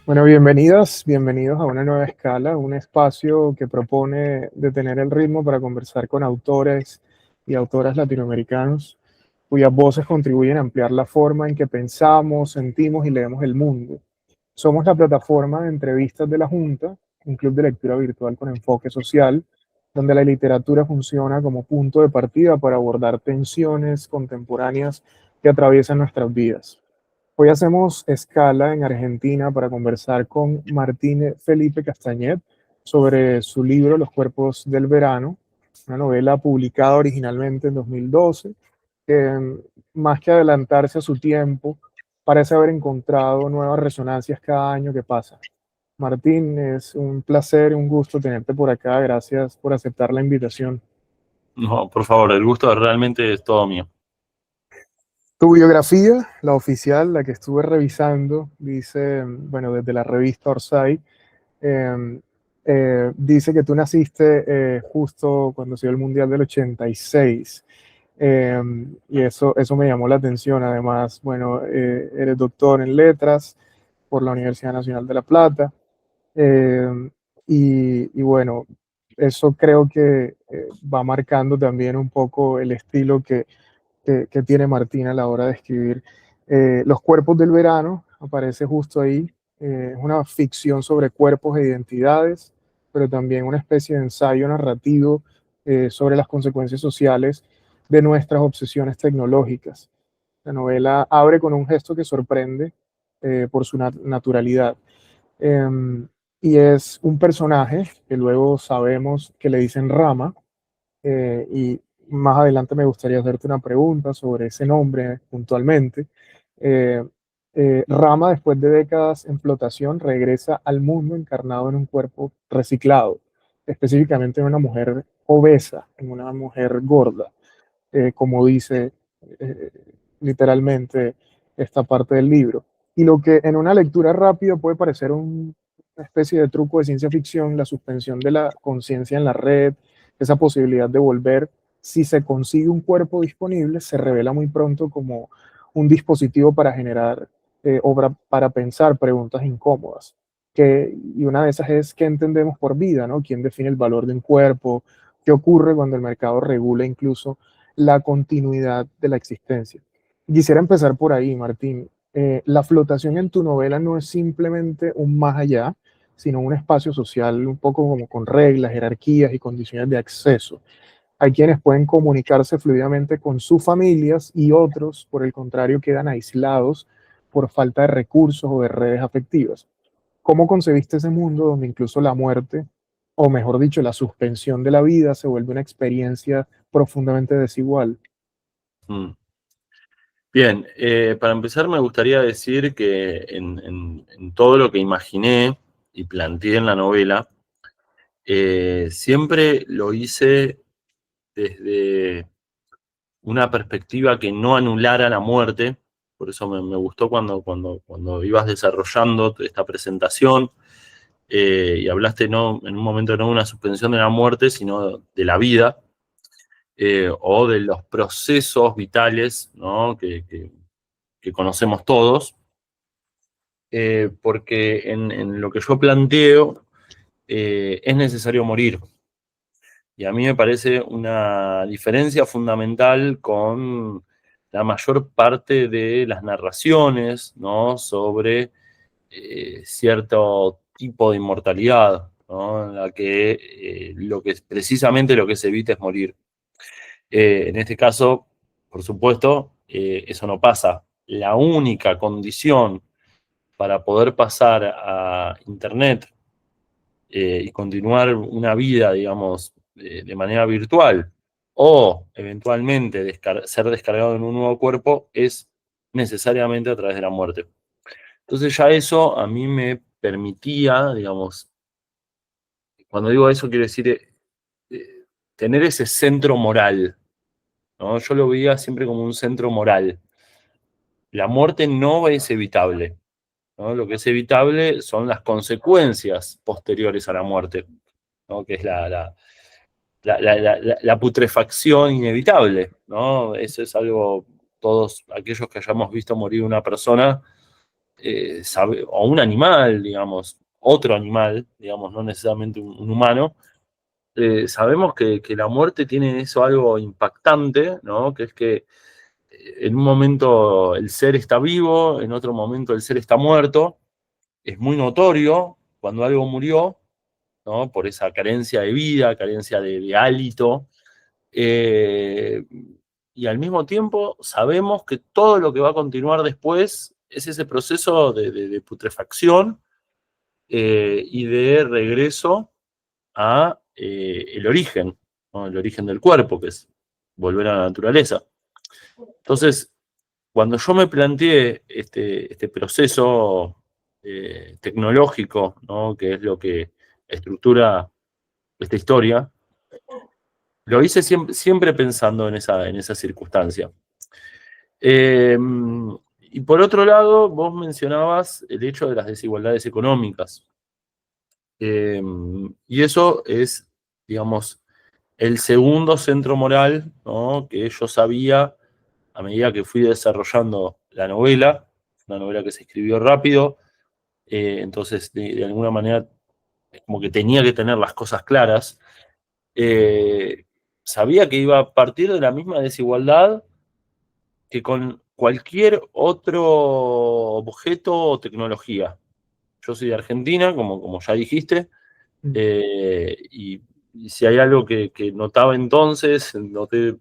Bueno, bienvenidas, bienvenidos a una nueva escala, un espacio que propone detener el ritmo para conversar con autores y autoras latinoamericanos cuyas voces contribuyen a ampliar la forma en que pensamos, sentimos y leemos el mundo. Somos la plataforma de entrevistas de la Junta, un club de lectura virtual con enfoque social, donde la literatura funciona como punto de partida para abordar tensiones contemporáneas que atraviesan nuestras vidas. Hoy hacemos escala en Argentina para conversar con Martín Felipe Castañet sobre su libro Los cuerpos del verano, una novela publicada originalmente en 2012, que más que adelantarse a su tiempo, parece haber encontrado nuevas resonancias cada año que pasa. Martín, es un placer y un gusto tenerte por acá. Gracias por aceptar la invitación. No, por favor, el gusto realmente es todo mío. Tu biografía, la oficial, la que estuve revisando, dice, bueno, desde la revista Orsay, eh, dice que tú naciste justo cuando se dio el Mundial del 86. Eh, y eso me llamó la atención. Además, bueno, eres doctor en letras por la Universidad Nacional de La Plata. eh, y bueno, eso creo que va marcando también un poco el estilo que tiene Martín a la hora de escribir. Los cuerpos del verano aparece justo ahí. Es una ficción sobre cuerpos e identidades, pero también una especie de ensayo narrativo sobre las consecuencias sociales de nuestras obsesiones tecnológicas. La novela abre con un gesto que sorprende por su naturalidad. Eh, y es un personaje que luego sabemos que le dicen Rama, y más adelante me gustaría hacerte una pregunta sobre ese nombre puntualmente. Eh, Rama, después de décadas en flotación, regresa al mundo encarnado en un cuerpo reciclado, específicamente en una mujer obesa, en una mujer gorda, como dice eh, literalmente esta parte del libro. Y lo que en una lectura rápida puede parecer una especie de truco de ciencia ficción, la suspensión de la conciencia en la red, esa posibilidad de volver, si se consigue un cuerpo disponible, se revela muy pronto como un dispositivo para generar obra, para pensar preguntas incómodas. Y una de esas es: ¿qué entendemos por vida? ¿No? ¿Quién define el valor de un cuerpo? ¿Qué ocurre cuando el mercado regula incluso la continuidad de la existencia? Quisiera empezar por ahí, Martín. La flotación en tu novela no es simplemente un más allá, sino un espacio social un poco como con reglas, jerarquías y condiciones de acceso. Hay quienes pueden comunicarse fluidamente con sus familias y otros, por el contrario, quedan aislados por falta de recursos o de redes afectivas. ¿Cómo concebiste ese mundo donde incluso la muerte, o mejor dicho, la suspensión de la vida, se vuelve una experiencia profundamente desigual? Mm. Bien, para empezar me gustaría decir que en todo lo que imaginé y planteé en la novela, siempre lo hice desde una perspectiva que no anulara la muerte. Por eso me gustó cuando ibas desarrollando esta presentación, y hablaste no, en un momento no de una suspensión de la muerte, sino de la vida, o de los procesos vitales, ¿no? que conocemos todos, porque en lo que yo planteo es necesario morir. Y a mí me parece una diferencia fundamental con la mayor parte de las narraciones, ¿no? sobre cierto tipo de inmortalidad, ¿no? En la que, precisamente lo que se evita es morir. En este caso, por supuesto, eso no pasa. La única condición para poder pasar a Internet y continuar una vida, digamos, de manera virtual, o eventualmente ser descargado en un nuevo cuerpo, es necesariamente a través de la muerte. Entonces ya eso a mí me permitía, digamos, cuando digo eso quiero decir tener ese centro moral, ¿no? Yo lo veía siempre como un centro moral. La muerte no es evitable, ¿no? Lo que es evitable son las consecuencias posteriores a la muerte, ¿no? Que es la putrefacción inevitable, ¿no? Eso es algo, todos aquellos que hayamos visto morir una persona o un animal, digamos, otro animal, digamos, no necesariamente un humano, sabemos que la muerte tiene eso algo impactante, ¿no? Que es que en un momento el ser está vivo, en otro momento el ser está muerto. Es muy notorio cuando algo murió, ¿no? Por esa carencia de vida, carencia de hálito. Eh, y al mismo tiempo sabemos que todo lo que va a continuar después es ese proceso de putrefacción y de regreso a el origen, ¿no? El origen del cuerpo, que es volver a la naturaleza. Entonces, cuando yo me planteé este proceso tecnológico, ¿no? Que es lo que estructura esta historia, lo hice siempre pensando en esa circunstancia. Eh, y por otro lado, vos mencionabas el hecho de las desigualdades económicas. Y eso es, digamos, el segundo centro moral, ¿no? Que yo sabía a medida que fui desarrollando la novela, una novela que se escribió rápido, entonces de alguna manera como que tenía que tener las cosas claras. Eh, Sabía que iba a partir de la misma desigualdad que con cualquier otro objeto o tecnología. Yo soy de Argentina, como ya dijiste, Mm. y si hay algo que notaba entonces, noté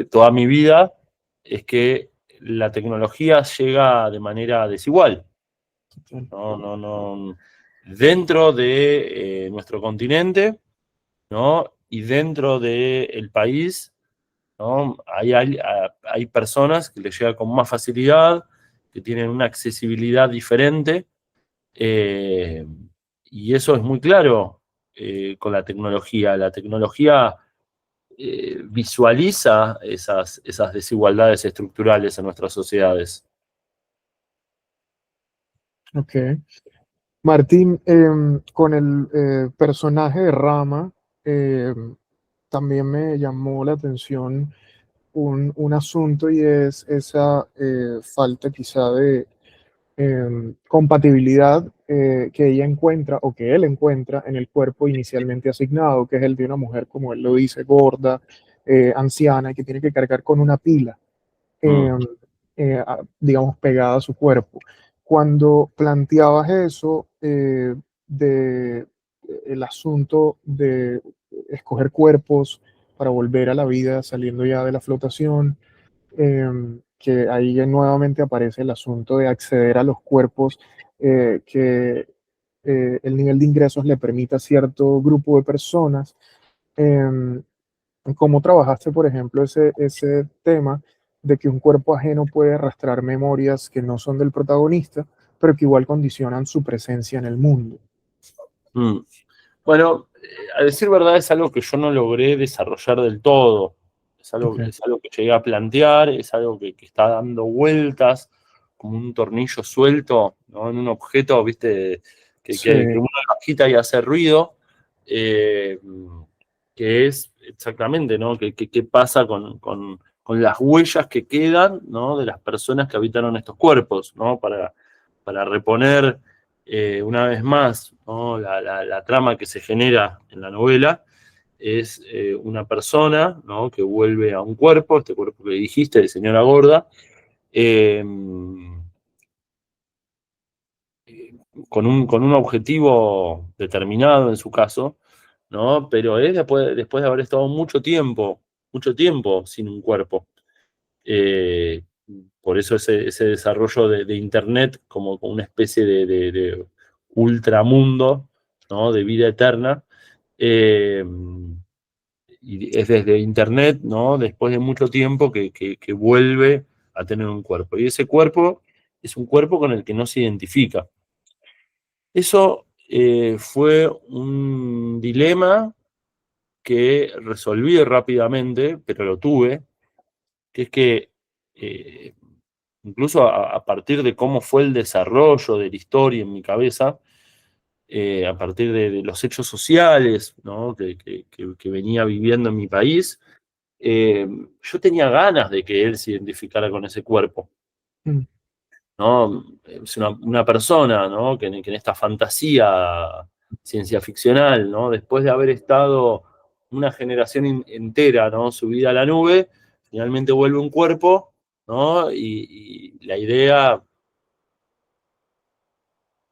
toda mi vida, es que la tecnología llega de manera desigual. Total. No, dentro de nuestro continente, ¿no? Y dentro del país, ¿no? Hay personas que les llega con más facilidad, que tienen una accesibilidad diferente, eh, y eso es muy claro con la tecnología. La tecnología visualiza esas desigualdades estructurales en nuestras sociedades. Ok. Martín, con el personaje de Rama, también me llamó la atención un asunto y es esa falta quizá de compatibilidad que ella encuentra o que él encuentra en el cuerpo inicialmente asignado, que es el de una mujer, como él lo dice, gorda, anciana, y que tiene que cargar con una pila. Mm, eh, digamos, pegada a su cuerpo. Cuando planteabas eso de el asunto de escoger cuerpos para volver a la vida saliendo ya de la flotación, que ahí nuevamente aparece el asunto de acceder a los cuerpos que el nivel de ingresos le permita a cierto grupo de personas. em, ¿Cómo trabajaste, por ejemplo, ese tema de que un cuerpo ajeno puede arrastrar memorias que no son del protagonista, pero que igual condicionan su presencia en el mundo? mm. Bueno, a decir verdad es algo que yo no logré desarrollar del todo. Ok. Es algo que llegué a plantear, es algo que está dando vueltas como un tornillo suelto, ¿no? En un objeto, viste, Sí. que uno lo agita y hace ruido, eh, que es exactamente, ¿no? ¿Qué pasa con las huellas que quedan, ¿no? De las personas que habitaron estos cuerpos, ¿no? Para reponer una vez más, ¿no? La trama que se genera en la novela es una persona, ¿no? Que vuelve a un cuerpo, este cuerpo que dijiste, de señora gorda, eh, con un objetivo determinado en su caso, ¿no? Pero es después de haber estado mucho tiempo sin un cuerpo. Eh, por eso ese desarrollo de Internet como una especie de ultramundo, ¿no? De vida eterna. Eh, y es desde Internet, ¿no? Después de mucho tiempo que vuelve a tener un cuerpo. Y ese cuerpo es un cuerpo con el que no se identifica. Eso fue un dilema que resolví rápidamente, pero lo tuve, que es que eh, incluso a partir de cómo fue el desarrollo de la historia en mi cabeza, a partir de los hechos sociales, ¿no? Que venía viviendo en mi país, yo tenía ganas de que él se identificara con ese cuerpo, Mm. ¿no? Es una persona, ¿no? Que en esta fantasía ciencia ficcional, ¿no? Después de haber estado una generación entera, ¿no? Subida a la nube, finalmente vuelve un cuerpo, ¿no? Y la idea,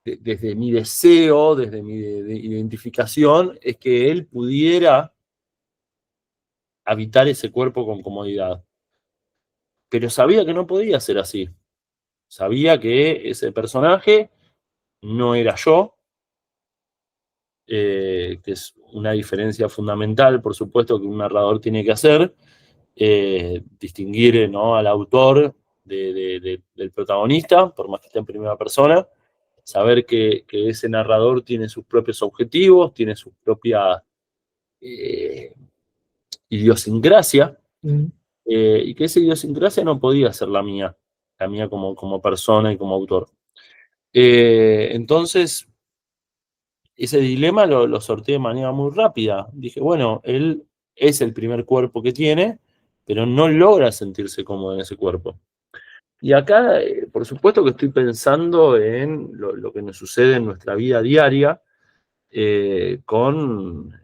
desde mi deseo, desde mi de identificación, es que él pudiera habitar ese cuerpo con comodidad. Pero sabía que no podía ser así. Sabía que ese personaje no era yo, que es una diferencia fundamental, por supuesto, que un narrador tiene que hacer, distinguir, ¿no? Al autor del protagonista, por más que esté en primera persona, saber que ese narrador tiene sus propios objetivos, tiene su propia eh, idiosincrasia, Mm, y que esa idiosincrasia no podía ser la mía como persona y como autor. Entonces, ese dilema lo sorteé de manera muy rápida. Dije, bueno, él es el primer cuerpo que tiene, pero no logra sentirse cómodo en ese cuerpo. Y acá, por supuesto que estoy pensando en lo que nos sucede en nuestra vida diaria, con,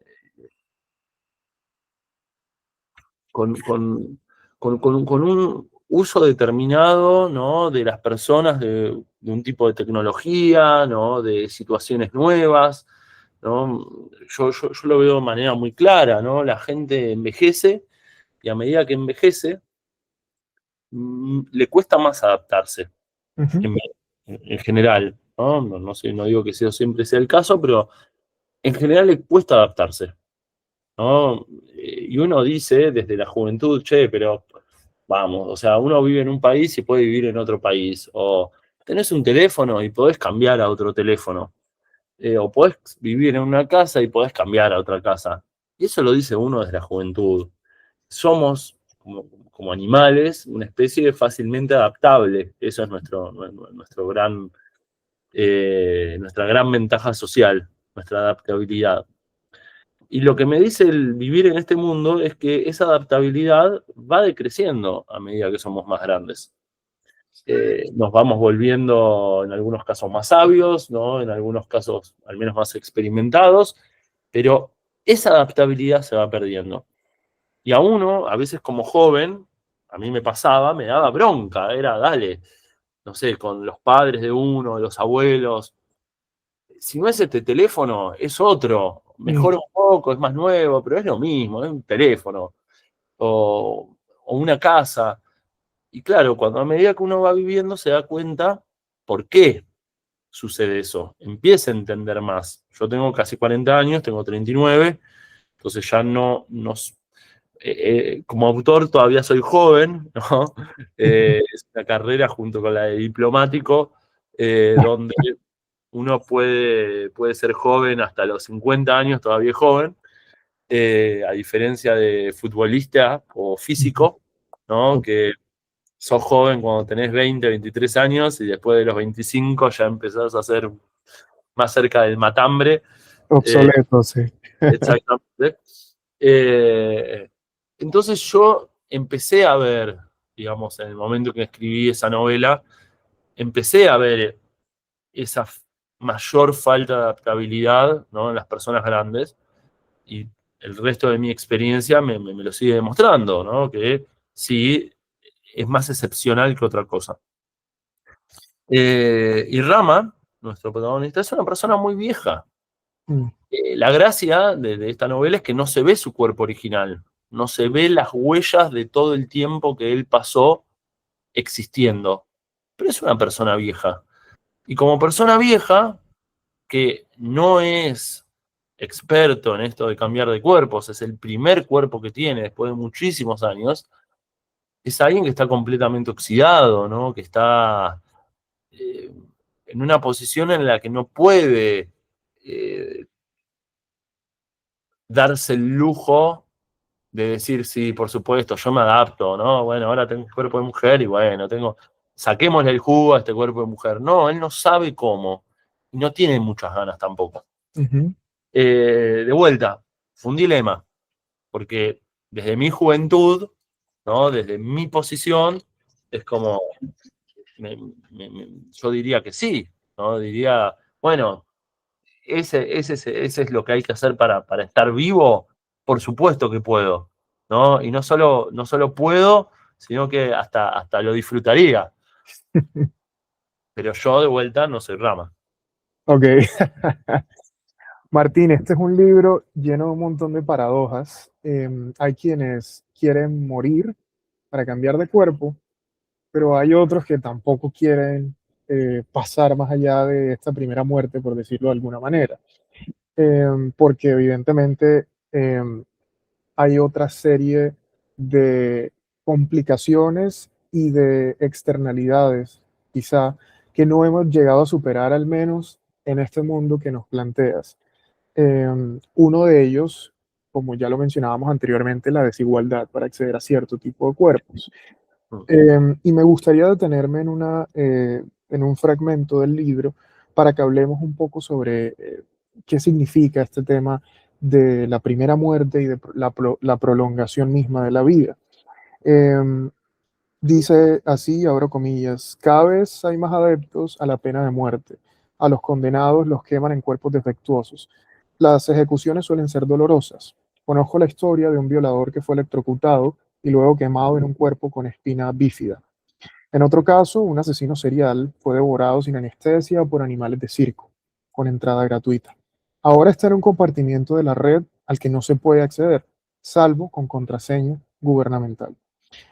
con, con un uso determinado, ¿no? De las personas, de un tipo de tecnología, ¿no? De situaciones nuevas, ¿no? Yo lo veo de manera muy clara, ¿no? La gente envejece y a medida que envejece, le cuesta más adaptarse, ujú, en, en general, ¿no? No sé, no digo que eso siempre sea el caso, pero en general le cuesta adaptarse, ¿no? Y uno dice desde la juventud, che, pero vamos, o sea, uno vive en un país y puede vivir en otro país, o tenés un teléfono y podés cambiar a otro teléfono, o podés vivir en una casa y podés cambiar a otra casa. Y eso lo dice uno desde la juventud. Somos, como animales, una especie fácilmente adaptable. Eso es nuestra gran ventaja social, nuestra adaptabilidad. Y lo que me dice el vivir en este mundo es que esa adaptabilidad va decreciendo a medida que somos más grandes. Nos vamos volviendo en algunos casos más sabios, ¿no? En algunos casos al menos más experimentados, pero esa adaptabilidad se va perdiendo. Y a uno, a veces como joven, a mí me pasaba, me daba bronca, era, dale, no sé, con los padres de uno, los abuelos, si no es este teléfono, es otro, mm, mejora un poco, es más nuevo, pero es lo mismo, es un teléfono o una casa. Y claro, cuando a medida que uno va viviendo se da cuenta por qué sucede eso, empieza a entender más. Yo tengo casi 40 años, tengo 39, entonces ya como autor todavía soy joven, ¿no? ujú. Es una carrera junto con la de diplomático, donde uno puede ser joven hasta los 50 años, todavía es joven, a diferencia de futbolista o Ujú. físico, ¿no? Que sos joven cuando tenés 20, 23 años y después de los 25 ya empezás a ser más cerca del matambre. Eh, Obsoleto, sí. exactamente. Eh, entonces yo empecé a ver, digamos, en el momento que escribí esa novela, empecé a ver esa mayor falta de adaptabilidad, ¿no? En las personas grandes, y el resto de mi experiencia me lo sigue demostrando, ¿no? Que sí, es más excepcional que otra cosa. Y Rama, nuestro protagonista, es una persona muy vieja. Mm, La gracia de esta novela es que no se ve su cuerpo original, no se ve las huellas de todo el tiempo que él pasó existiendo, pero es una persona vieja. Y como persona vieja, que no es experto en esto de cambiar de cuerpos, es el primer cuerpo que tiene después de muchísimos años, es alguien que está completamente oxidado, ¿no? Que está eh, en una posición en la que no puede eh, darse el lujo de decir, sí, por supuesto, yo me adapto, ¿no? Bueno, ahora tengo un cuerpo de mujer y bueno, saquémosle el jugo a este cuerpo de mujer. No, él no sabe cómo y no tiene muchas ganas tampoco. ujú, De vuelta, fue un dilema, porque desde mi juventud, ¿no? Desde mi posición, es como, yo diría que sí, ¿no? Diría, bueno, ese es lo que hay que hacer para estar vivo, por supuesto que puedo, ¿no? Y no solo puedo, sino que hasta lo disfrutaría, pero yo de vuelta no soy Rama. Ok. Martín, este es un libro lleno de un montón de paradojas. Hay quienes quieren morir para cambiar de cuerpo, pero hay otros que tampoco quieren pasar más allá de esta primera muerte, por decirlo de alguna manera. Porque evidentemente hay otra serie de complicaciones y de externalidades, quizá, que no hemos llegado a superar al menos en este mundo que nos planteas. Uno de ellos, como ya lo mencionábamos anteriormente, la desigualdad para acceder a cierto tipo de cuerpos. Mm, Y me gustaría detenerme en un fragmento del libro para que hablemos un poco sobre qué significa este tema de la primera muerte y de la prolongación misma de la vida. Em, Dice así, abro comillas, cada vez hay más adeptos a la pena de muerte. A los condenados los queman en cuerpos defectuosos. Las ejecuciones suelen ser dolorosas. Conozco la historia de un violador que fue electrocutado y luego quemado en un cuerpo con espina bífida. En otro caso, un asesino serial fue devorado sin anestesia por animales de circo, con entrada gratuita. Ahora está en un compartimiento de la red al que no se puede acceder, salvo con contraseña gubernamental.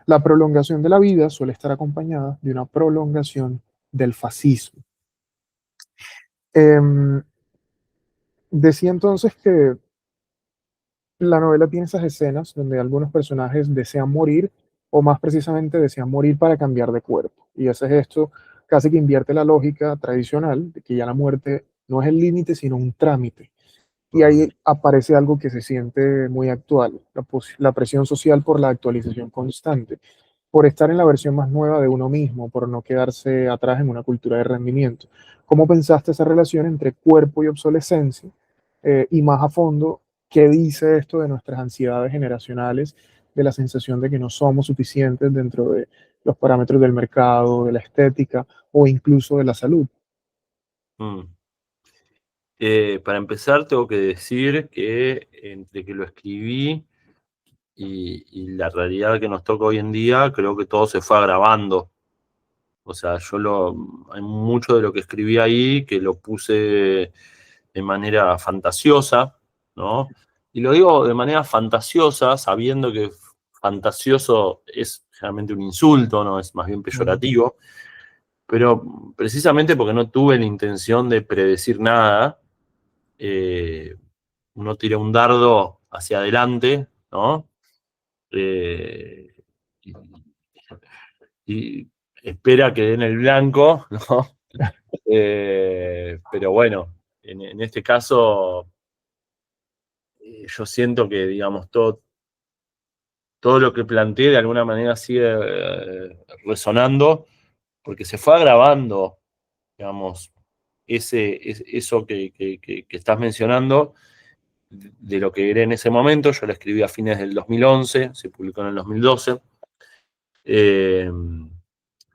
La prolongación de la vida suele estar acompañada de una prolongación del fascismo. Eh, Decía entonces que la novela tiene esas escenas donde algunos personajes desean morir o más precisamente desean morir para cambiar de cuerpo. Y ese gesto casi que invierte la lógica tradicional de que ya la muerte no es el límite, sino un trámite. Y mm, ahí aparece algo que se siente muy actual, la presión social por la actualización constante, por estar en la versión más nueva de uno mismo, por no quedarse atrás en una cultura de rendimiento. ¿Cómo pensaste esa relación entre cuerpo y obsolescencia? Y más a fondo, ¿qué dice esto de nuestras ansiedades generacionales, de la sensación de que no somos suficientes dentro de los parámetros del mercado, de la estética o incluso de la salud? mm. Para empezar, tengo que decir que entre que lo escribí y la realidad que nos toca hoy en día, creo que todo se fue agravando. O sea, hay mucho de lo que escribí ahí que lo puse de manera fantasiosa, ¿no? Y lo digo de manera fantasiosa, sabiendo que fantasioso es realmente un insulto, ¿no? Es más bien Mm, peyorativo, pero precisamente porque no tuve la intención de predecir nada, eh, uno tira un dardo hacia adelante, ¿no? Eh, y, y espera que den el blanco, ¿no? Pero bueno, en este caso, yo siento que, digamos, todo lo que planteé de alguna manera sigue resonando, porque se fue agravando, digamos, eso que estás mencionando, de lo que era en ese momento. Yo lo escribí a fines del 2011, se publicó en el 2012. Eh,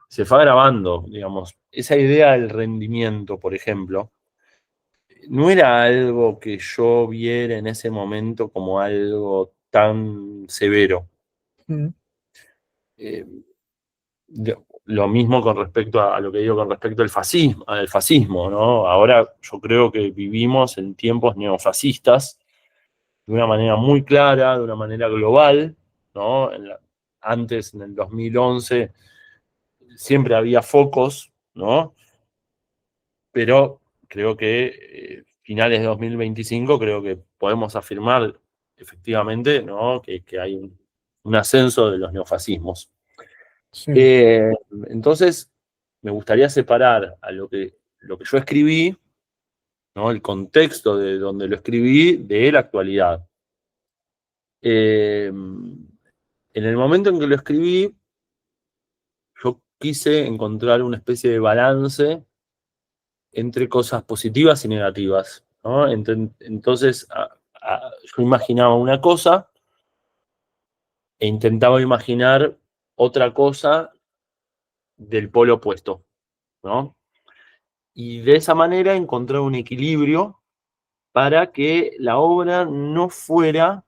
Se fue agravando, digamos, esa idea del rendimiento, por ejemplo, no era algo que yo viera en ese momento como algo tan severo. mm, Eh, lo mismo con respecto a lo que digo con respecto al fascismo, ¿no? Ahora yo creo que vivimos en tiempos neofascistas de una manera muy clara, de una manera global, ¿no? Antes, en el 2011, siempre había focos, ¿no? Pero creo que finales de 2025 creo que podemos afirmar efectivamente, ¿no? que hay un ascenso de los neofascismos. sí. Eh, entonces, me gustaría separar a lo que yo escribí, ¿no? El contexto de donde lo escribí, de la actualidad. En el momento en que lo escribí, yo quise encontrar una especie de balance entre cosas positivas y negativas, ¿no? Entonces, yo imaginaba una cosa e intentaba imaginar otra cosa del polo opuesto, ¿no? Y de esa manera encontrar un equilibrio para que la obra no fuera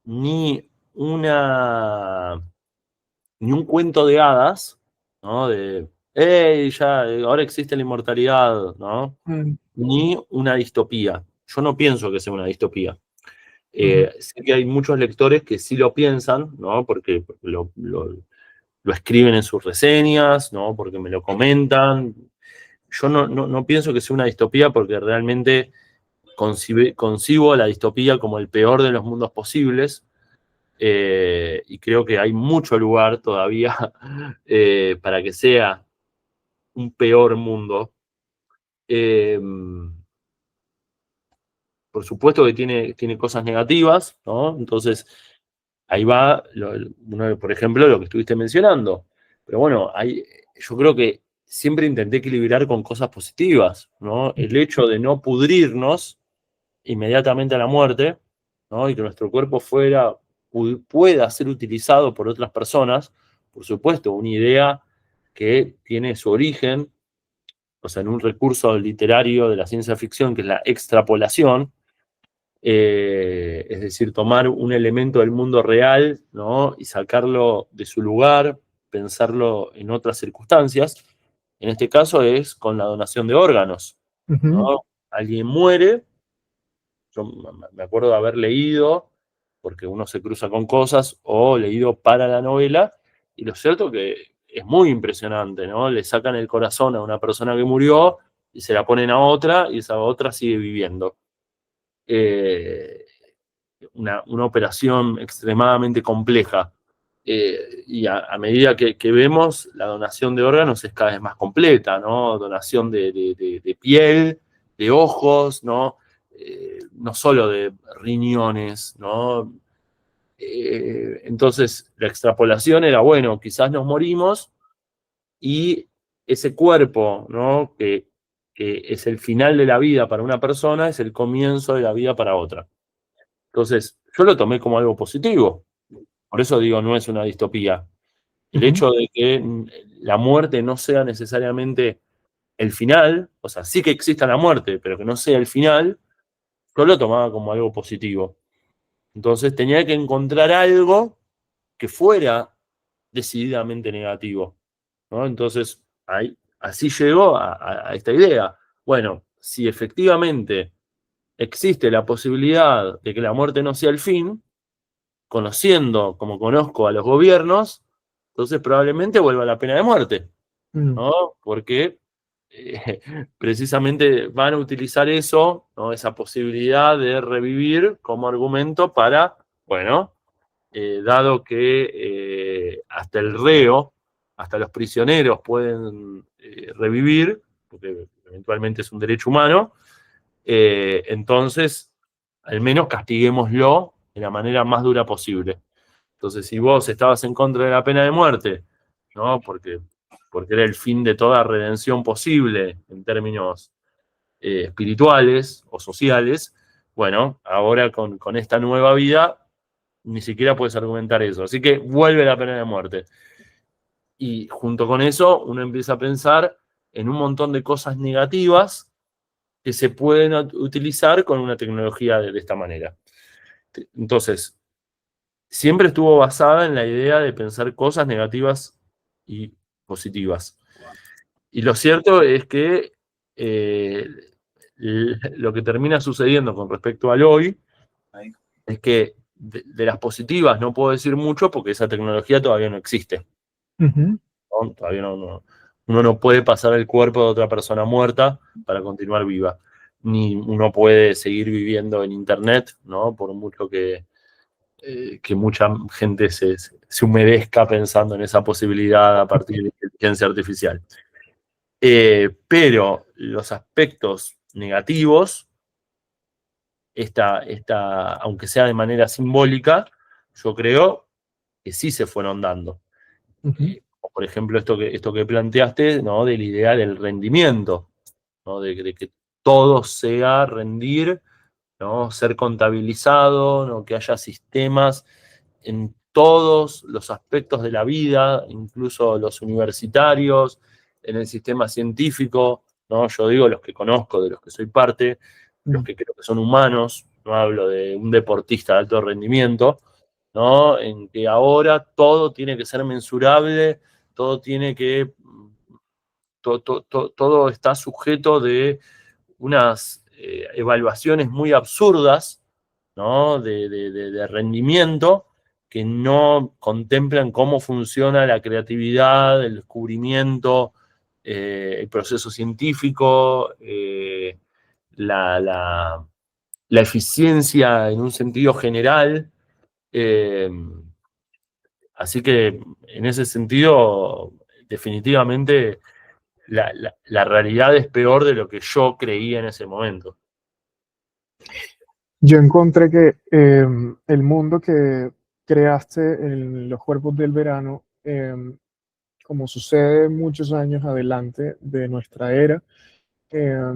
ni una ni un cuento de hadas, ¿no? De, hey, ya, ahora existe la inmortalidad, ¿no? mm, Ni una distopía. Yo no pienso que sea una distopía. ujú, Sé que hay muchos lectores que sí lo piensan, ¿no? Porque lo escriben en sus reseñas, ¿no? Porque me lo comentan. Yo no pienso que sea una distopía porque realmente concibo la distopía como el peor de los mundos posibles. Y creo que hay mucho lugar todavía para que sea un peor mundo. Eh, por supuesto que tiene cosas negativas, ¿no? Entonces, ahí va, por ejemplo, lo que estuviste mencionando. Pero bueno, yo creo que siempre intenté equilibrar con cosas positivas, ¿no? El hecho de no pudrirnos inmediatamente a la muerte, ¿no? Y que nuestro cuerpo pueda ser utilizado por otras personas, por supuesto, una idea que tiene su origen, o sea, en un recurso literario de la ciencia ficción, que es la extrapolación, es decir, tomar un elemento del mundo real, ¿no? Y sacarlo de su lugar, pensarlo en otras circunstancias. En este caso es con la donación de órganos, ujú, ¿no? Alguien muere. Yo me acuerdo de haber leído, porque uno se cruza con cosas, o leído para la novela, y lo cierto que es muy impresionante, ¿no? Le sacan el corazón a una persona que murió y se la ponen a otra, y esa otra sigue viviendo. Eh, una operación extremadamente compleja. Y a medida que vemos, la donación de órganos es cada vez más completa, ¿no? Donación de piel, de ojos, ¿no? No solo de riñones, ¿no? Entonces, la extrapolación era, bueno, quizás nos morimos y ese cuerpo, ¿no? Que es el final de la vida para una persona, es el comienzo de la vida para otra. Entonces, yo lo tomé como algo positivo. Por eso digo, no es una distopía. El ujú, hecho de que la muerte no sea necesariamente el final, o sea, sí que exista la muerte, pero que no sea el final, yo lo tomaba como algo positivo. Entonces tenía que encontrar algo que fuera decididamente negativo, ¿no? Entonces, así llegó a esta idea. Bueno, si efectivamente existe la posibilidad de que la muerte no sea el fin, conociendo como conozco a los gobiernos, entonces probablemente vuelva la pena de muerte, mm, ¿no? Porque precisamente van a utilizar eso, ¿no? Esa posibilidad de revivir como argumento para, bueno, dado que hasta el reo, hasta los prisioneros pueden revivir, porque eventualmente es un derecho humano, entonces al menos castiguémoslo de la manera más dura posible. Entonces, si vos estabas en contra de la pena de muerte, ¿no? Porque era el fin de toda redención posible en términos espirituales o sociales, bueno, ahora con esta nueva vida ni siquiera puedes argumentar eso. Así que vuelve la pena de muerte. Y junto con eso, uno empieza a pensar en un montón de cosas negativas que se pueden utilizar con una tecnología de esta manera. Entonces, siempre estuvo basada en la idea de pensar cosas negativas y positivas. Y lo cierto es que eh, lo que termina sucediendo con respecto al hoy es que de las positivas no puedo decir mucho porque esa tecnología todavía no existe, ujú, ¿no? Todavía uno no puede pasar el cuerpo de otra persona muerta para continuar viva, ni uno puede seguir viviendo en Internet, ¿no? Por mucho que mucha gente se humedezca pensando en esa posibilidad a partir de la inteligencia artificial. Pero los aspectos negativos, aunque sea de manera simbólica, yo creo que sí se fueron dando. ujú, Por ejemplo, esto que planteaste, ¿no? De la idea del rendimiento, ¿no? De que todo sea rendir, ¿no? Ser contabilizado, ¿no? Que haya sistemas en todos los aspectos de la vida, incluso los universitarios, en el sistema científico, ¿no? Yo digo los que conozco, de los que soy parte, los mm. que creo que son humanos, no hablo de un deportista de alto rendimiento, ¿no? En que ahora todo tiene que ser mensurable, todo tiene que, todo está sujeto de unas evaluaciones muy absurdas, ¿no? De rendimiento que no contemplan cómo funciona la creatividad, el descubrimiento, el proceso científico, la, la- la eficiencia en un sentido general. eh, Así que en ese sentido, definitivamente la realidad es peor de lo que yo creía en ese momento. Yo encontré que el mundo que creaste en los cuerpos del verano, como sucede muchos años adelante de nuestra era, eh,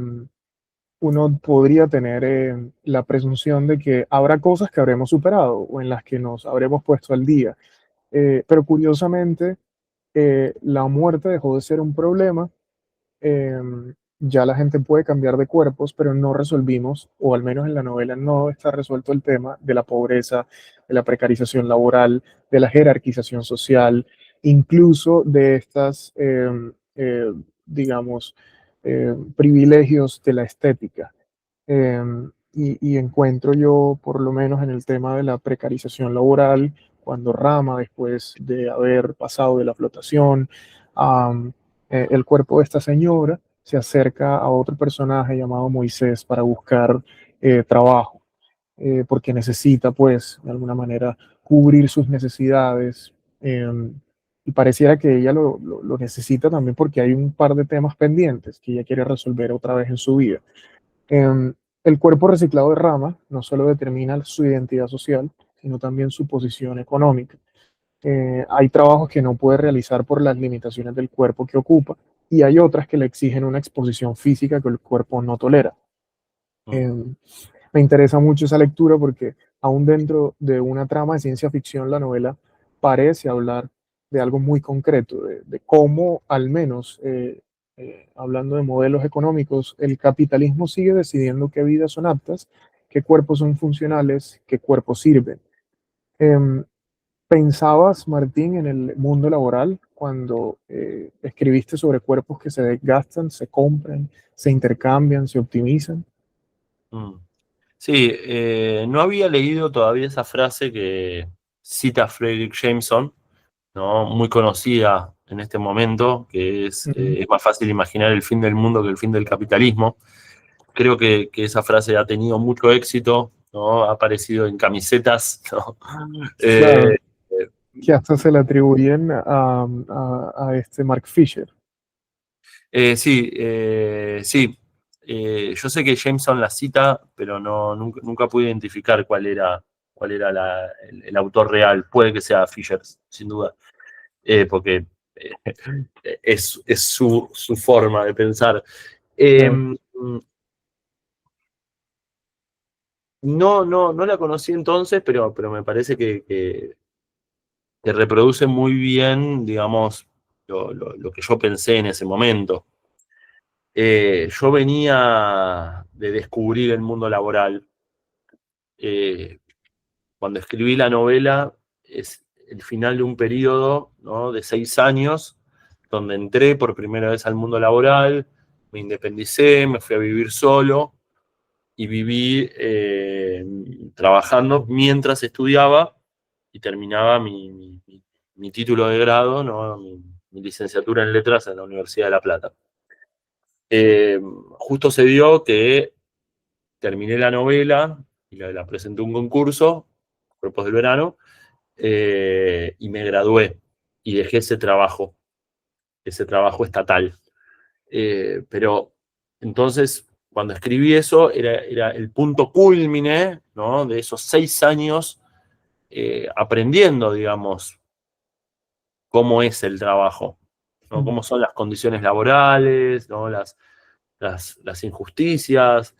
uno podría tener la presunción de que habrá cosas que habremos superado o en las que nos habremos puesto al día. Pero curiosamente, la muerte dejó de ser un problema. Ya la gente puede cambiar de cuerpos, pero no resolvimos, o al menos en la novela no está resuelto el tema de la pobreza, de la precarización laboral, de la jerarquización social, incluso de estas, digamos, privilegios de la estética. Y encuentro yo, por lo menos en el tema de la precarización laboral, cuando Rama, después de haber pasado de la flotación, el cuerpo de esta señora se acerca a otro personaje llamado Moisés para buscar trabajo, porque necesita, pues, de alguna manera, cubrir sus necesidades. eh, y pareciera que ella lo necesita también porque hay un par de temas pendientes que ella quiere resolver otra vez en su vida. Eh, el cuerpo reciclado de Rama no solo determina su identidad social, sino también su posición económica. Hay trabajos que no puede realizar por las limitaciones del cuerpo que ocupa y hay otras que le exigen una exposición física que el cuerpo no tolera. Mm, Eh, Me interesa mucho esa lectura porque aún dentro de una trama de ciencia ficción, la novela parece hablar de algo muy concreto, de cómo al menos, hablando de modelos económicos, el capitalismo sigue decidiendo qué vidas son aptas, qué cuerpos son funcionales, qué cuerpos sirven. Em, ¿Pensabas, Martín, en el mundo laboral cuando escribiste sobre cuerpos que se desgastan, se compran, se intercambian, se optimizan? mm. Sí, no había leído todavía esa frase que cita Fredric Jameson, ¿no? Muy conocida en este momento, que Ujú. es más fácil imaginar el fin del mundo que el fin del capitalismo. Creo que esa frase ha tenido mucho éxito, ¿no? Ha aparecido en camisetas, ¿no? Claro, Eh, que hasta se le atribuyen a este Mark Fisher. sí, sí. Yo sé que Jameson la cita, pero nunca pude identificar cuál era el autor real. Puede que sea Fisher, sin duda, porque eh, es su forma de pensar. Eh, Claro. no la conocí entonces, pero me parece que reproduce muy bien, digamos, lo que yo pensé en ese momento. Yo venía de descubrir el mundo laboral. Eh, Cuando escribí la novela es el final de un periodo, ¿no? De 6 años, donde entré por primera vez al mundo laboral, me independicé, me fui a vivir solo y viví trabajando mientras estudiaba y terminaba mi título de grado, ¿no? Mi licenciatura en letras en la Universidad de La Plata. Eh, Justo se dio que terminé la novela y la presenté a un concurso, Cuerpos del Verano, y me gradué y dejé ese trabajo estatal. Pero entonces, cuando escribí eso, era el punto culmine, ¿no? De esos 6 años aprendiendo, digamos, cómo es el trabajo, ¿no? Mm. Cómo son las condiciones laborales, ¿no? Las injusticias,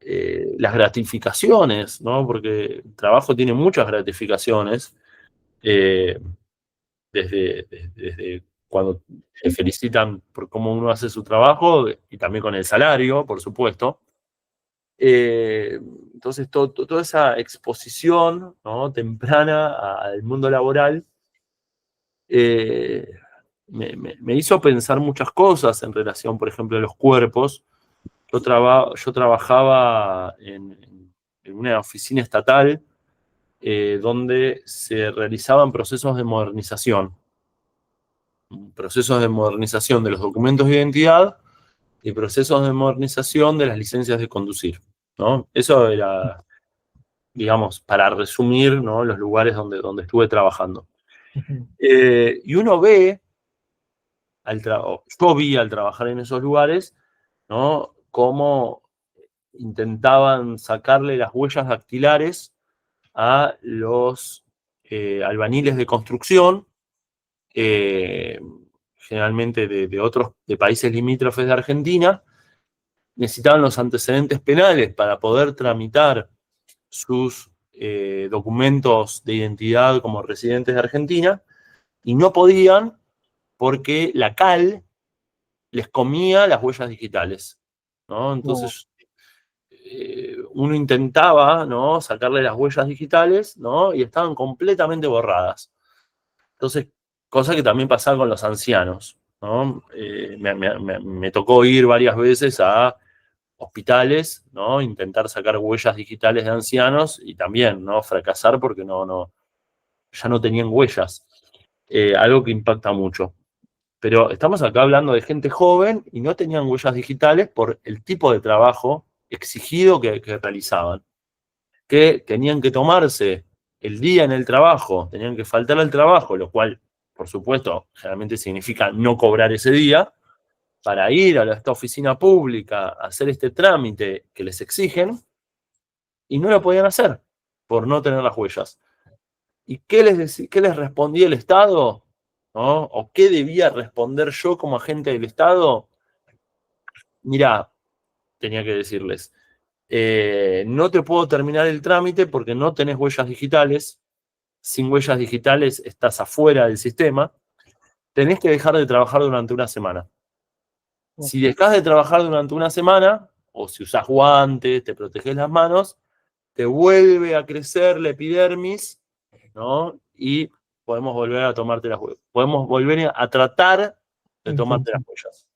las gratificaciones, ¿no? Porque el trabajo tiene muchas gratificaciones, desde cuando te felicitan por cómo uno hace su trabajo y también con el salario, por supuesto. Entonces, toda esa exposición, ¿no?, temprana al mundo laboral eh, me hizo pensar muchas cosas en relación, por ejemplo, a los cuerpos. Yo trabajaba en una oficina estatal donde se realizaban procesos de modernización de los documentos de identidad y procesos de modernización de las licencias de conducir, ¿no? Eso era, digamos, para resumir, ¿no?, los lugares donde estuve trabajando. Y uno ve, yo vi al trabajar en esos lugares, ¿no?, cómo intentaban sacarle las huellas dactilares a los albañiles de construcción, generalmente de países limítrofes de Argentina. Necesitaban los antecedentes penales para poder tramitar sus documentos de identidad como residentes de Argentina, y no podían porque la cal les comía las huellas digitales, ¿no? Entonces, uno intentaba, ¿no?, sacarle las huellas digitales, ¿no?, y estaban completamente borradas. Entonces, cosa que también pasaba con los ancianos, ¿no? Me tocó ir varias veces a hospitales, ¿no?, intentar sacar huellas digitales de ancianos y también, ¿no?, fracasar porque ya no tenían huellas. Algo que impacta mucho. Pero estamos acá hablando de gente joven y no tenían huellas digitales por el tipo de trabajo exigido que realizaban, que tenían que tomarse el día en el trabajo, tenían que faltar al trabajo, lo cual, por supuesto, generalmente significa no cobrar ese día, para ir a esta oficina pública a hacer este trámite que les exigen, y no lo podían hacer por no tener las huellas. ¿Y qué les respondía el Estado? ¿No? ¿O qué debía responder yo como agente del Estado? Mirá, tenía que decirles, no te puedo terminar el trámite porque no tenés huellas digitales. Sin huellas digitales estás afuera del sistema. Tenés que dejar de trabajar durante una semana. Si dejás de trabajar durante una semana, o si usás guantes, te proteges las manos, te vuelve a crecer la epidermis, ¿no? Y podemos volver a tomarte las huellas. Podemos volver a tratar de tomarte las huellas.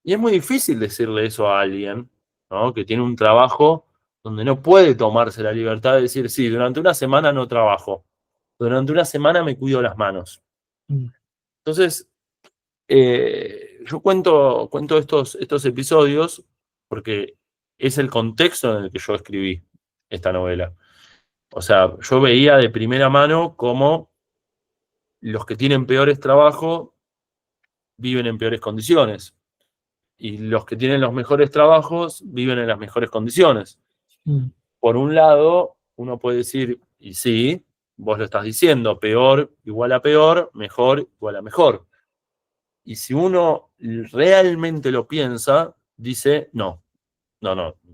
Y es muy difícil decirle eso a alguien, ¿no?, que tiene un trabajo donde no puede tomarse la libertad de decir, sí, durante una semana no trabajo, durante una semana me cuido las manos. Entonces, yo cuento estos episodios porque es el contexto en el que yo escribí esta novela. O sea, yo veía de primera mano cómo los que tienen peores trabajos viven en peores condiciones y los que tienen los mejores trabajos viven en las mejores condiciones. Por un lado, uno puede decir, y sí, vos lo estás diciendo, peor igual a peor, mejor igual a mejor. Y si uno realmente lo piensa, dice, no,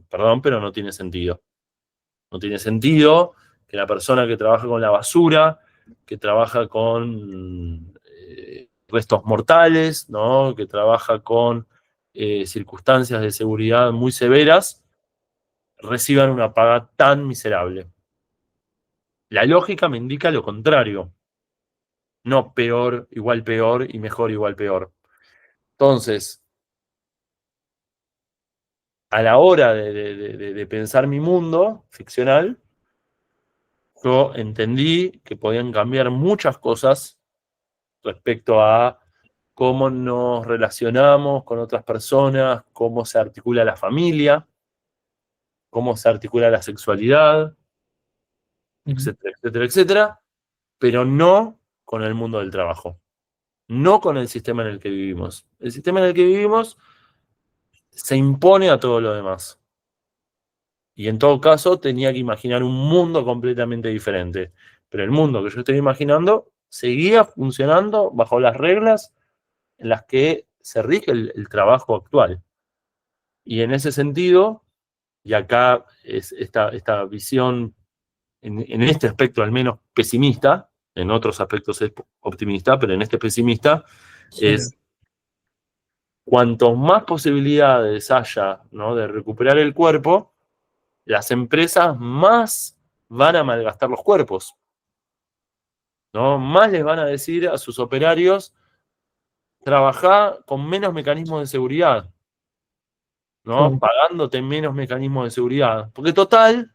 perdón, pero no tiene sentido. No tiene sentido que la persona que trabaja con la basura, que trabaja con restos mortales, ¿no?, que trabaja con circunstancias de seguridad muy severas, reciban una paga tan miserable. La lógica me indica lo contrario. No peor igual y mejor igual peor. Entonces, a la hora de pensar mi mundo ficcional, yo entendí que podían cambiar muchas cosas respecto a cómo nos relacionamos con otras personas, cómo se articula la familia, cómo se articula la sexualidad, etcétera, etcétera, etcétera, pero no con el mundo del trabajo, no con el sistema en el que vivimos. El sistema en el que vivimos se impone a todo lo demás. Y en todo caso tenía que imaginar un mundo completamente diferente. Pero el mundo que yo estoy imaginando seguía funcionando bajo las reglas en las que se rige el trabajo actual. Y en ese sentido, y acá es esta visión, en este aspecto al menos pesimista, en otros aspectos es optimista, pero en este pesimista, Sí. es cuanto más posibilidades haya, ¿no?, de recuperar el cuerpo, las empresas más van a malgastar los cuerpos, ¿no? Más les van a decir a sus operarios, trabajá con menos mecanismos de seguridad, ¿no? Sí. Pagándote menos mecanismos de seguridad. Porque total,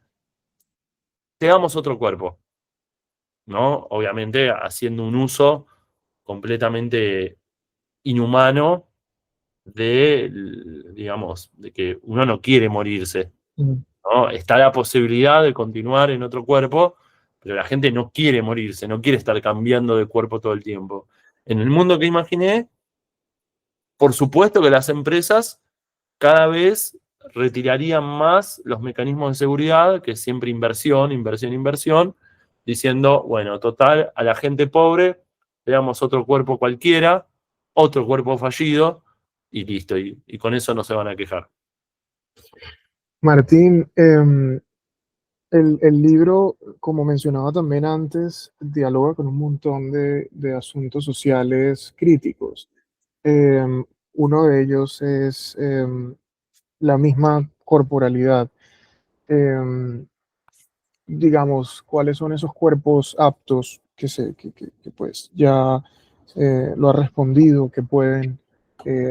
te damos otro cuerpo, ¿no? Obviamente haciendo un uso completamente inhumano de, digamos, de que uno no quiere morirse, Mm. ¿no? Está la posibilidad de continuar en otro cuerpo, pero la gente no quiere morirse, no quiere estar cambiando de cuerpo todo el tiempo. En el mundo que imaginé, por supuesto que las empresas cada vez retirarían más los mecanismos de seguridad, que es siempre inversión, inversión, inversión, diciendo, bueno, total, a la gente pobre le damos otro cuerpo cualquiera, otro cuerpo fallido, y listo, y con eso no se van a quejar. Martín, el libro, como mencionaba también antes, dialoga con un montón de asuntos sociales críticos. Uno de ellos es la misma corporalidad. Em, digamos, cuáles son esos cuerpos aptos que, pues ya lo ha respondido, que pueden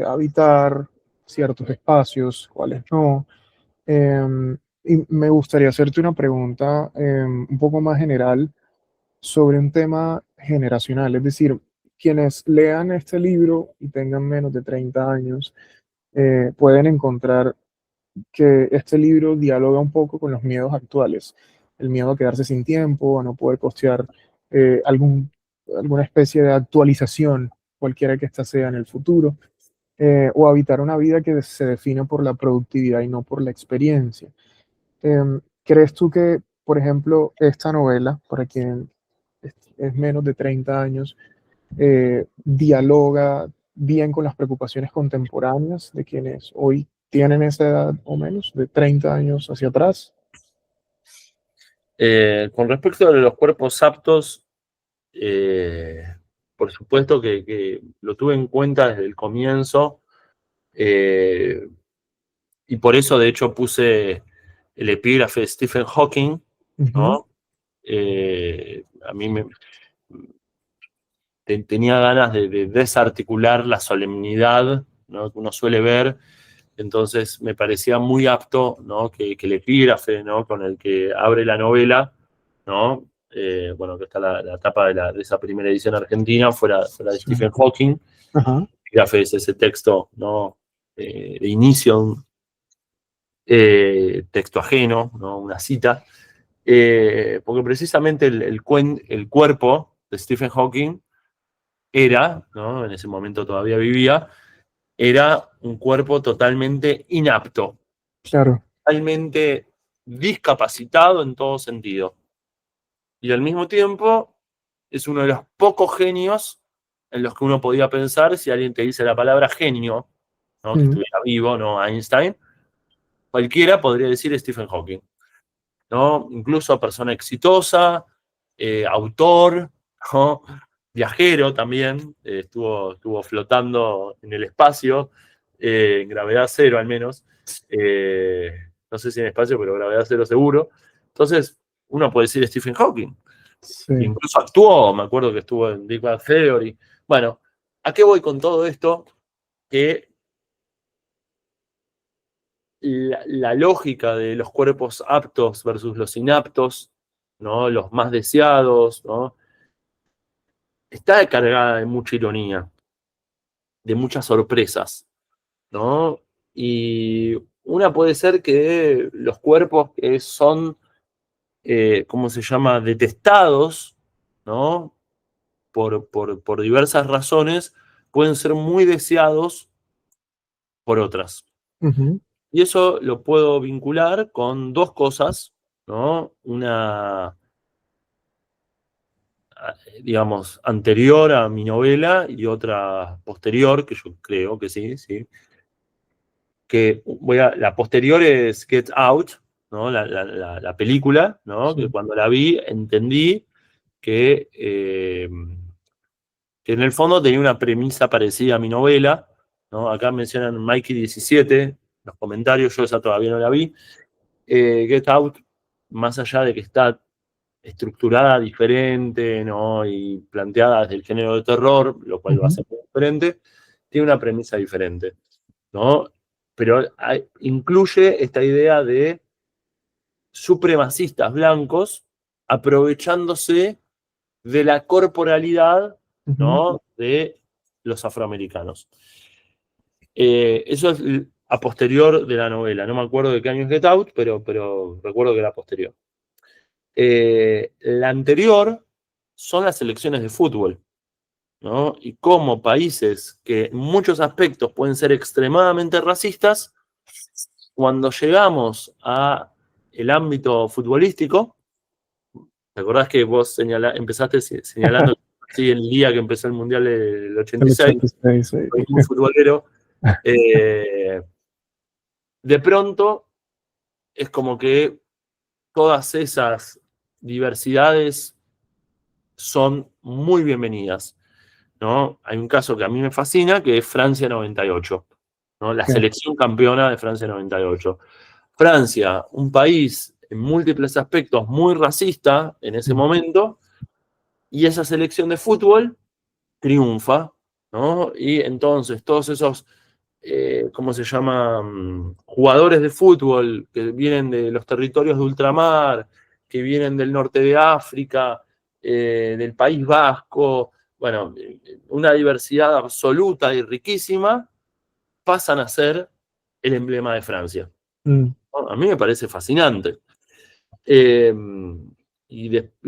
habitar ciertos espacios, cuáles no. Y me gustaría hacerte una pregunta un poco más general sobre un tema generacional, es decir, quienes lean este libro y tengan menos de 30 años pueden encontrar que este libro dialoga un poco con los miedos actuales, el miedo a quedarse sin tiempo, a no poder costear eh, algún, alguna especie de actualización, cualquiera que ésta sea en el futuro, o habitar una vida que se define por la productividad y no por la experiencia. ¿Crees tú que, por ejemplo, esta novela, para quien es menos de 30 años, dialoga bien con las preocupaciones contemporáneas de quienes hoy tienen esa edad o menos, de 30 años hacia atrás? Con respecto a los cuerpos aptos, eh, por supuesto que lo tuve en cuenta desde el comienzo, eh, y por eso de hecho puse el epígrafe de Stephen Hawking, Ujú. ¿no? A mí tenía ganas de desarticular la solemnidad, ¿no?, que uno suele ver, entonces me parecía muy apto, ¿no?, que el epígrafe, ¿no?, con el que abre la novela, ¿no? Bueno, que está la tapa de esa primera edición argentina, fuera de Sí. Stephen Hawking. Ajá. El epígrafe es ese texto, ¿no?, de inicio, texto ajeno, ¿no?, una cita, porque precisamente el cuerpo de Stephen Hawking era, ¿no?, en ese momento todavía vivía, era un cuerpo totalmente inapto, Claro. totalmente discapacitado en todo sentido. Y al mismo tiempo es uno de los pocos genios en los que uno podía pensar, si alguien te dice la palabra genio, ¿no?, que Mm. estuviera vivo, ¿no?, Einstein, cualquiera podría decir Stephen Hawking, ¿no? Incluso persona exitosa, autor, ¿no?, viajero también, estuvo flotando en el espacio, en gravedad cero al menos, eh, no sé si en espacio, pero gravedad cero seguro. Entonces, uno puede decir Stephen Hawking. Sí. Incluso actuó, me acuerdo que estuvo en Big Bang Theory. Bueno, ¿a qué voy con todo esto? Que la lógica de los cuerpos aptos versus los inaptos, ¿no?, los más deseados, ¿no?, está cargada de mucha ironía, de muchas sorpresas, ¿no? Y una puede ser que los cuerpos que son, ¿cómo se llama?, detestados, ¿no?, por diversas razones, pueden ser muy deseados por otras. Ujú. Y eso lo puedo vincular con dos cosas, ¿no? Una, digamos, anterior a mi novela y otra posterior, que yo creo que sí, sí. La posterior es Get Out, ¿no?, la película, ¿no?, que Sí. cuando la vi entendí que en el fondo tenía una premisa parecida a mi novela, ¿no? Acá mencionan Mikey 17, los comentarios, yo esa todavía no la vi. Get Out, más allá de que está estructurada diferente, ¿no? Y planteada desde el género de terror, lo cual lo hace muy diferente, tiene una premisa diferente, ¿no? Pero incluye esta idea de supremacistas blancos aprovechándose de la corporalidad, ¿no? De los afroamericanos. Eso es a posterior de la novela. No me acuerdo de qué año es Get Out, pero recuerdo que era posterior. La anterior son las selecciones de fútbol, ¿no? Y cómo países que en muchos aspectos pueden ser extremadamente racistas, cuando llegamos a el ámbito futbolístico, ¿te acordás que vos empezaste señalando sí, el día que empezó el Mundial del 86? El 86, sí. Soy un futbolero. De pronto es como que todas esas diversidades son muy bienvenidas, ¿no? Hay un caso que a mí me fascina, que es Francia 98, ¿no? La selección campeona de Francia 98. Francia, un país en múltiples aspectos muy racista en ese momento, y esa selección de fútbol triunfa, ¿no? Y entonces todos esos, ¿cómo se llama? Jugadores de fútbol que vienen de los territorios de ultramar, que vienen del norte de África, del País Vasco, bueno, una diversidad absoluta y riquísima, pasan a ser el emblema de Francia. A mí me parece fascinante. Y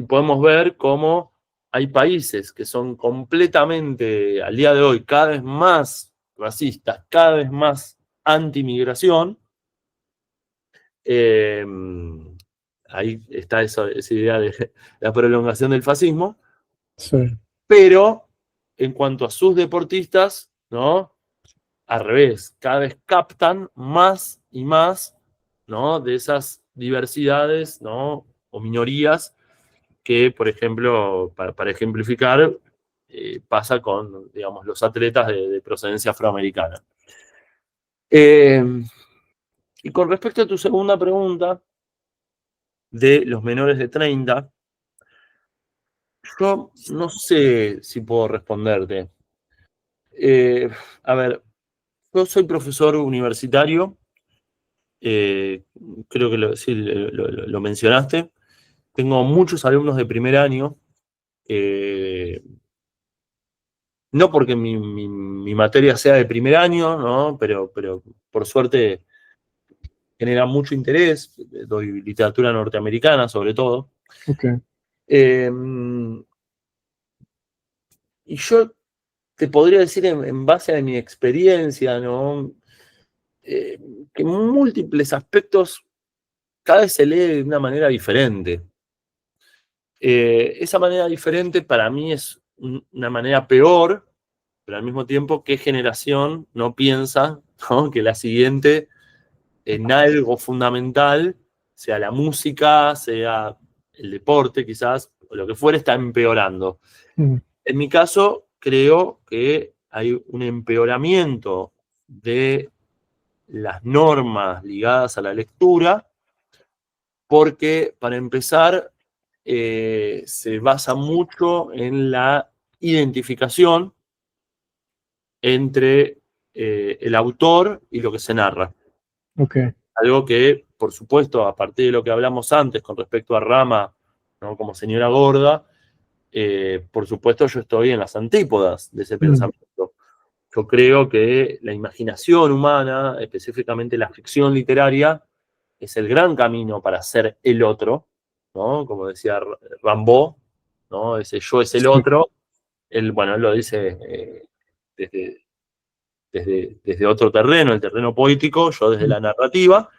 podemos ver cómo hay países que son completamente, al día de hoy, cada vez más racistas, cada vez más anti-migración. Ahí está esa idea de la prolongación del fascismo. Sí. Pero en cuanto a sus deportistas, ¿no? Al revés, cada vez captan más y más, ¿no? De esas diversidades, ¿no? O minorías que, por ejemplo, para ejemplificar, pasa con, digamos, los atletas de procedencia afroamericana. Y con respecto a tu segunda pregunta de los menores de 30, yo no sé si puedo responderte. A ver, yo soy profesor universitario, creo que sí, lo mencionaste. Tengo muchos alumnos de primer año, no porque mi materia sea de primer año, ¿no? Pero por suerte genera mucho interés, doy literatura norteamericana sobre todo. Okay. Y yo te podría decir en base a mi experiencia, ¿no? Que en múltiples aspectos cada vez se lee de una manera diferente. Esa manera diferente para mí es una manera peor, pero al mismo tiempo, ¿qué generación no piensa, ¿no? Que la siguiente en algo fundamental, sea la música, sea el deporte quizás, o lo que fuera, está empeorando? En mi caso, creo que hay un empeoramiento de las normas ligadas a la lectura, porque para empezar, se basa mucho en la identificación entre el autor y lo que se narra. Okay. Algo que, por supuesto, a partir de lo que hablamos antes con respecto a Rama, ¿no? Como señora gorda, por supuesto yo estoy en las antípodas de ese pensamiento. Yo creo que la imaginación humana, específicamente la ficción literaria, es el gran camino para ser el otro, ¿no? Como decía Rimbaud, ¿no? Ese yo es el otro. Él, bueno, él lo dice desde otro terreno, el terreno poético, yo desde la narrativa,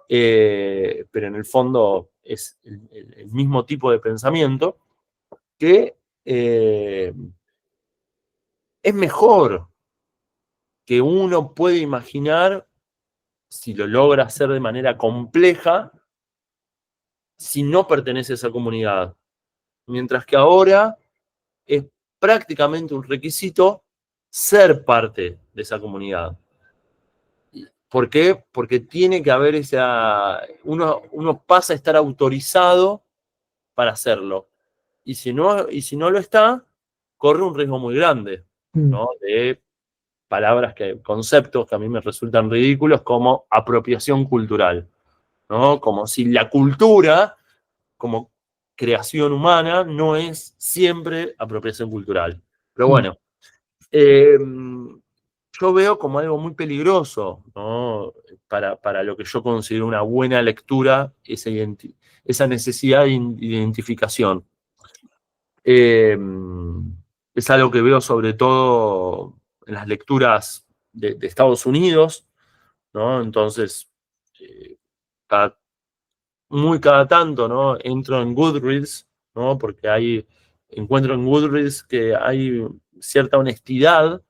pero en el fondo es el mismo tipo de pensamiento que es mejor, que uno puede imaginar, si lo logra hacer de manera compleja, si no pertenece a esa comunidad. mientras que ahora es prácticamente un requisito ser parte de esa comunidad. ¿Por qué? Porque tiene que haber uno pasa a estar autorizado para hacerlo. Y si no lo está, corre un riesgo muy grande, mm, ¿no? De conceptos que a mí me resultan ridículos como apropiación cultural, ¿no? Como si la cultura, como creación humana, no es siempre apropiación cultural. Pero mm, bueno, yo veo como algo muy peligroso, ¿no? Para lo que yo considero una buena lectura, esa necesidad de identificación. Eh, es algo que veo sobre todo en las lecturas de Estados Unidos, ¿no? Entonces, eh, cada- muy cada tanto, ¿no? Entro en Goodreads, ¿no? Porque encuentro en Goodreads que hay cierta honestidad,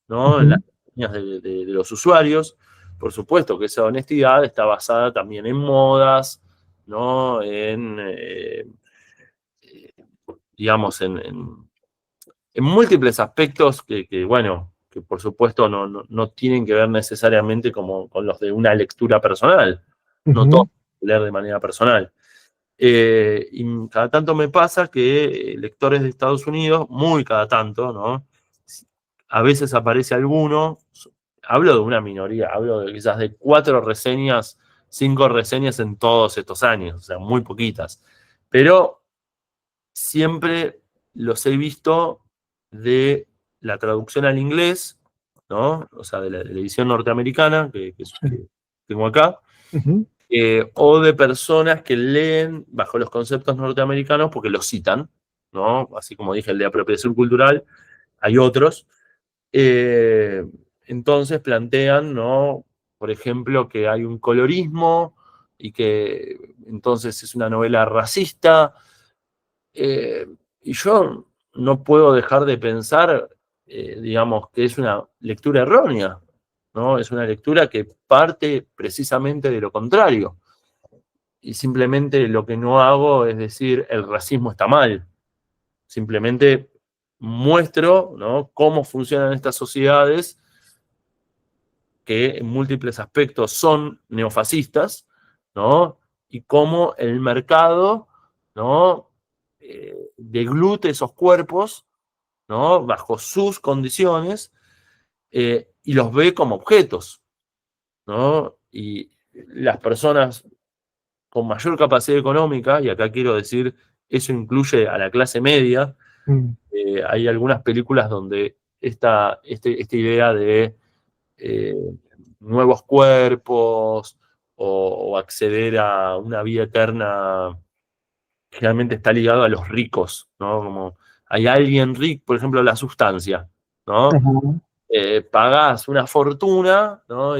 ¿no? En las ujú, opiniones de los usuarios. Por supuesto que esa honestidad está basada también en modas, ¿no? Eh, digamos, en múltiples aspectos bueno, que por supuesto no tienen que ver necesariamente como con los de una lectura personal. No todo ujú, leer de manera personal. Y cada tanto me pasa que lectores de Estados Unidos, muy cada tanto, ¿no? A veces aparece alguno, hablo de una minoría, hablo de quizás de 4 reseñas, 5 reseñas en todos estos años, o sea, muy poquitas. Pero siempre los he visto de la traducción al inglés, ¿no? O sea, de la edición norteamericana sí, que tengo acá, ujú, o de personas que leen bajo los conceptos norteamericanos porque los citan, ¿no? Así como dije, el de apropiación cultural, hay otros. Eh, entonces plantean, ¿no? Por ejemplo, que hay un colorismo y que entonces es una novela racista. Y yo no puedo dejar de pensar, digamos, que es una lectura errónea, ¿no? Es una lectura que parte precisamente de lo contrario. Y simplemente lo que no hago es decir el racismo está mal. Simplemente muestro, ¿no? Cómo funcionan estas sociedades que en múltiples aspectos son neofascistas, ¿no? Y cómo el mercado, ¿no? Deglute esos cuerpos, ¿no? Bajo sus condiciones y los ve como objetos, ¿no? Y las personas con mayor capacidad económica, y acá quiero decir, eso incluye a la clase media, mm, hay algunas películas donde esta idea de eh, nuevos cuerpos o acceder a una vida eterna generalmente está ligado a los ricos, ¿no? Como hay alguien rico, por ejemplo, la sustancia, ¿no? ajá, Pagás una fortuna, ¿no?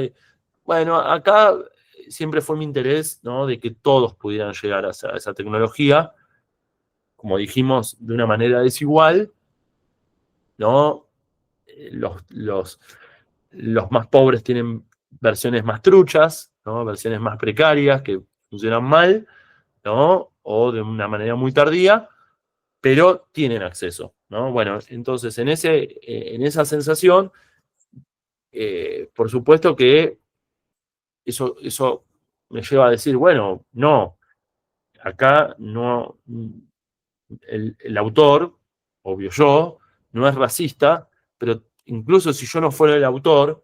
Bueno, acá siempre fue mi interés, ¿no? De que todos pudieran llegar a esa tecnología, como dijimos, de una manera desigual, ¿no? Los más pobres tienen versiones más truchas, ¿no? Versiones más precarias que funcionan mal, ¿no? O de una manera muy tardía, pero tienen acceso, ¿no? Bueno, entonces en esa sensación, por supuesto que eso me lleva a decir, bueno, no, acá no, el autor, obvio yo, no es racista, pero incluso si yo no fuera el autor,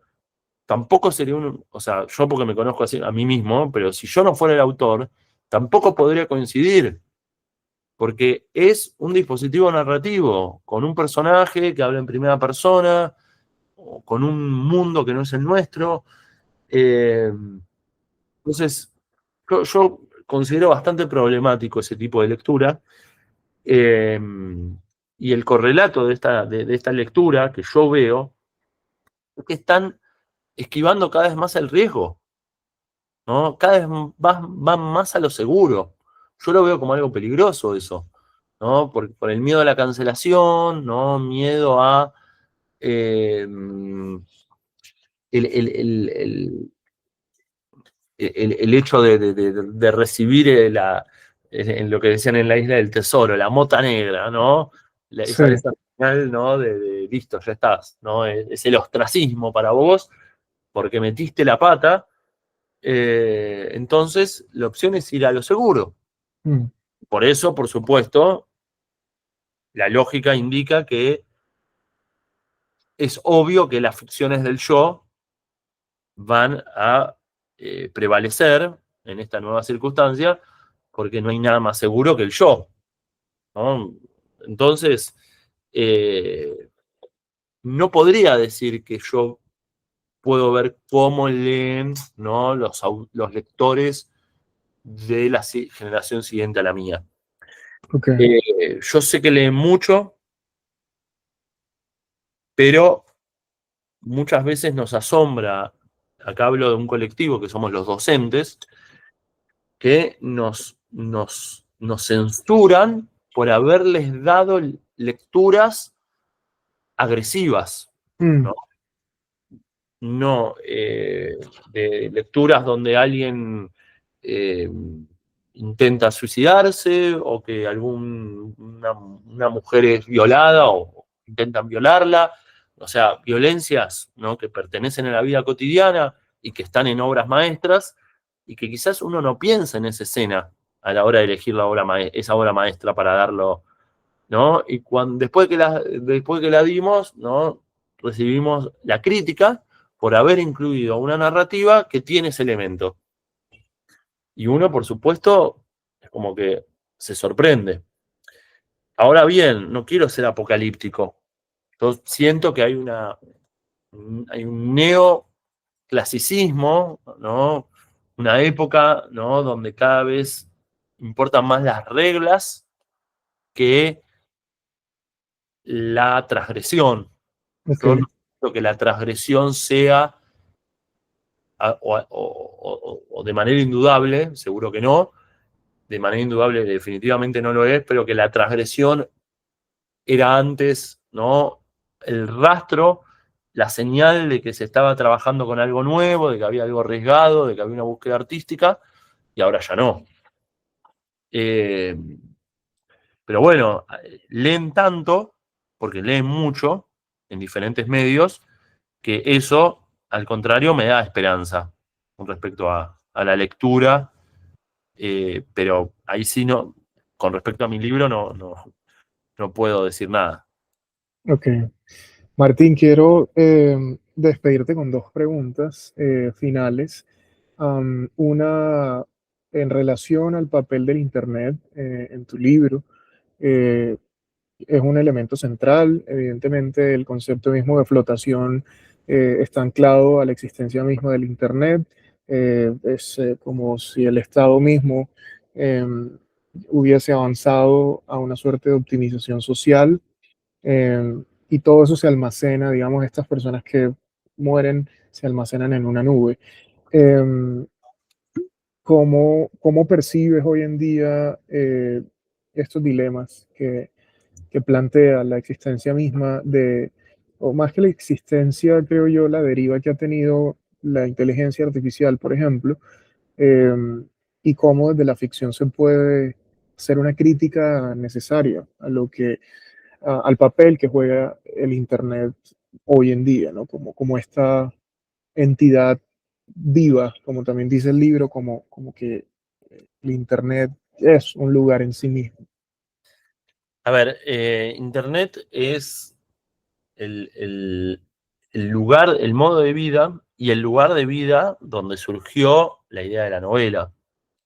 tampoco sería o sea, yo porque me conozco así a mí mismo, pero si yo no fuera el autor, tampoco podría coincidir, porque es un dispositivo narrativo, con un personaje que habla en primera persona, o con un mundo que no es el nuestro. Eh, entonces, yo considero bastante problemático ese tipo de lectura. eh, y el correlato de esta lectura que yo veo es que están esquivando cada vez más el riesgo, ¿no? Cada vez van más a lo seguro. Yo lo veo como algo peligroso eso, ¿no? Por el miedo a la cancelación, ¿no? Miedo a el, el- el- el- el hecho de recibir en lo que decían en la Isla del Tesoro, la mota negra, ¿no? Sí. Esa señal, ¿no? De listo, ya estás, ¿no? Es el ostracismo para vos porque metiste la pata. Entonces, la opción es ir a lo seguro. Mm, Por eso, por supuesto, la lógica indica que es obvio que las ficciones del yo van a prevalecer en esta nueva circunstancia porque no hay nada más seguro que el yo, ¿no? Entonces, eh, no podría decir que yo puedo ver cómo leen, ¿no? Los lectores de la generación siguiente a la mía. ok. Yo sé que leen mucho, pero muchas veces nos asombra, acá hablo de un colectivo que somos los docentes, que nos censuran por haberles dado lecturas agresivas, Mm, ¿no? No, de lecturas donde alguien eh, intenta suicidarse o que una mujer es violada o intentan violarla. O sea, violencias, ¿no? Que pertenecen a la vida cotidiana y que están en obras maestras y que quizás uno no piensa en esa escena a la hora de elegir esa obra maestra para darlo, ¿no? Y después que la dimos, ¿no? Recibimos la crítica por haber incluido una narrativa que tiene ese elemento. Y uno, por supuesto, es como que se sorprende. Ahora bien, no quiero ser apocalíptico. Yo siento que hay un neoclasicismo, ¿no? Una época, ¿no? Donde cada vez importan más las reglas que la transgresión. ok, Yo no creo que la transgresión sea, o de manera indudable, seguro que no, de manera indudable definitivamente no lo es, pero que la transgresión era antes, ¿no? El rastro, la señal de que se estaba trabajando con algo nuevo, de que había algo arriesgado, de que había una búsqueda artística, y ahora ya no. Eh, pero bueno, leen tanto, porque leen mucho en diferentes medios, que eso, al contrario, me da esperanza con respecto a la lectura, pero ahí sí no, con respecto a mi libro no puedo decir nada. ok. Martín, quiero despedirte con dos preguntas finales. Una en relación al papel del Internet en tu libro. Eh, es un elemento central. Evidentemente, el concepto mismo de flotación está anclado a la existencia misma del Internet. Es como si el Estado mismo eh, hubiese avanzado a una suerte de optimización social y todo eso se almacena, digamos, estas personas que mueren se almacenan en una nube. Eh, ¿Cómo percibes hoy en día estos dilemas que plantea la existencia misma o más que la existencia, creo yo, la deriva que ha tenido la inteligencia artificial, por ejemplo, eh, y cómo desde la ficción se puede hacer una crítica necesaria a al papel que juega el Internet hoy en día, ¿no? Como esta entidad viva, como también dice el libro, como que el Internet es un lugar en sí mismo. A ver, Internet es el, el lugar, el modo de vida y el lugar de vida donde surgió la idea de la novela.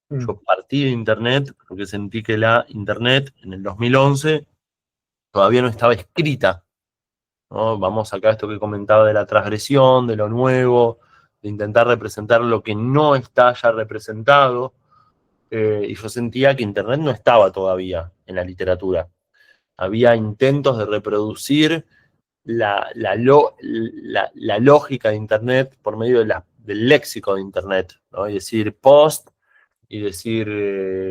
Mm, Yo partí de Internet porque sentí que la Internet en el 2011 todavía no estaba escrita, ¿no? Vamos acá a esto que comentaba de la transgresión, de lo nuevo, de intentar representar lo que no está ya representado, y yo sentía que Internet no estaba todavía en la literatura. Había intentos de reproducir la lógica de Internet por medio del léxico de Internet, ¿no? Y decir post, y decir,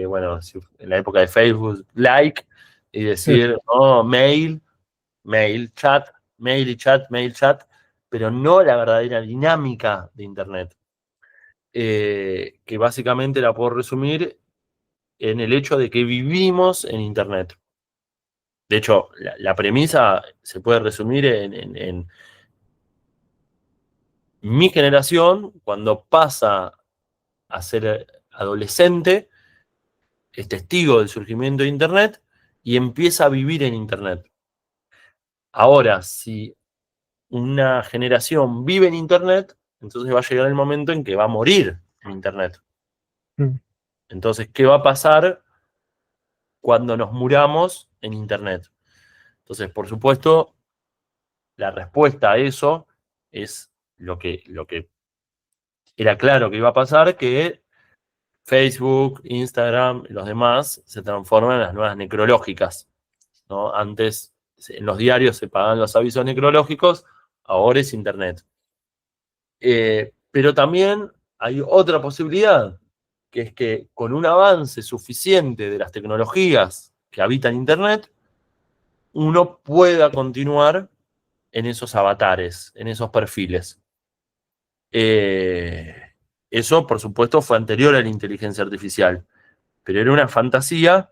bueno, en la época de Facebook, like, y sí, decir, ¿no? Chat, mail y chat, mail, chat, pero no la verdadera dinámica de Internet, que básicamente la puedo resumir en el hecho de que vivimos en Internet. De hecho, la premisa se puede resumir en mi generación, cuando pasa a ser adolescente, es testigo del surgimiento de Internet y empieza a vivir en Internet. Ahora, si una generación vive en Internet, entonces va a llegar el momento en que va a morir en Internet. Mm. Entonces, ¿qué va a pasar cuando nos muramos en Internet? Entonces, por supuesto, la respuesta a eso es lo que era claro que iba a pasar, que Facebook, Instagram y los demás se transforman en las nuevas necrológicas, ¿no? Antes en los diarios se pagaban los avisos necrológicos, ahora es Internet. Pero también hay otra posibilidad, que es que con un avance suficiente de las tecnologías que habitan Internet, uno pueda continuar en esos avatares, en esos perfiles. Eh, Eso, por supuesto, fue anterior a la inteligencia artificial, pero era una fantasía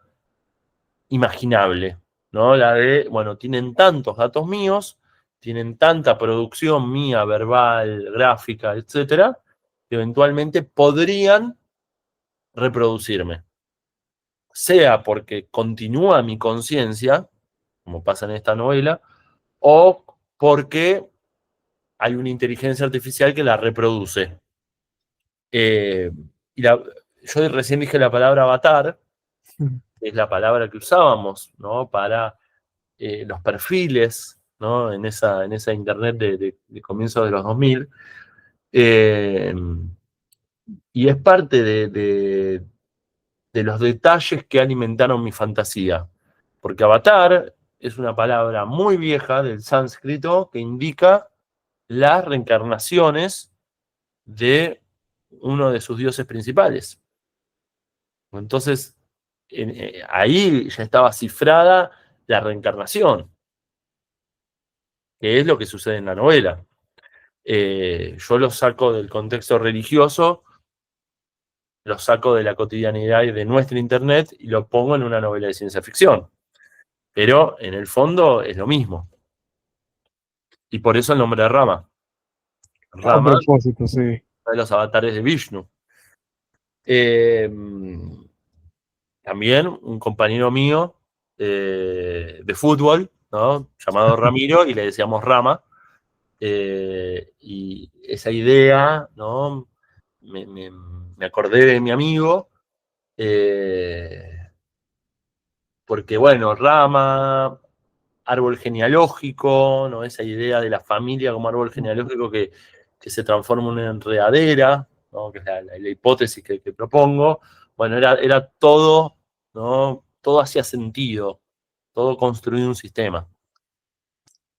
imaginable, ¿no? La de, bueno, tienen tantos datos míos, tienen tanta producción mía, verbal, gráfica, etcétera, que eventualmente podrían reproducirme. Sea porque continúa mi conciencia, como pasa en esta novela, o porque hay una inteligencia artificial que la reproduce. Eh, y yo recién dije la palabra avatar, Mm. que es la palabra que usábamos, ¿no? Para los perfiles, ¿no? En esa internet de comienzos de los 2000. eh, y es parte de los detalles que alimentaron mi fantasía. Porque avatar es una palabra muy vieja del sánscrito que indica las reencarnaciones de uno de sus dioses principales. Entonces, ahí ya estaba cifrada la reencarnación, que es lo que sucede en la novela. Yo lo saco del contexto religioso, lo saco de la cotidianidad y de nuestra internet y lo pongo en una novela de ciencia ficción. Pero en el fondo es lo mismo. Y por eso el nombre de Rama. A Rama, propósito, sí. uno de los avatares de Vishnu. Eh, También un compañero mío de fútbol, ¿no? Llamado Ramiro, y le decíamos Rama. Y esa idea, ¿no? Me acordé de mi amigo, eh, porque bueno, Rama, árbol genealógico, ¿no? Esa idea de la familia como árbol genealógico que se transforma en una enredadera, ¿no? Que es la hipótesis que propongo. Bueno, era todo, ¿no? Todo hacía sentido, todo construido un sistema.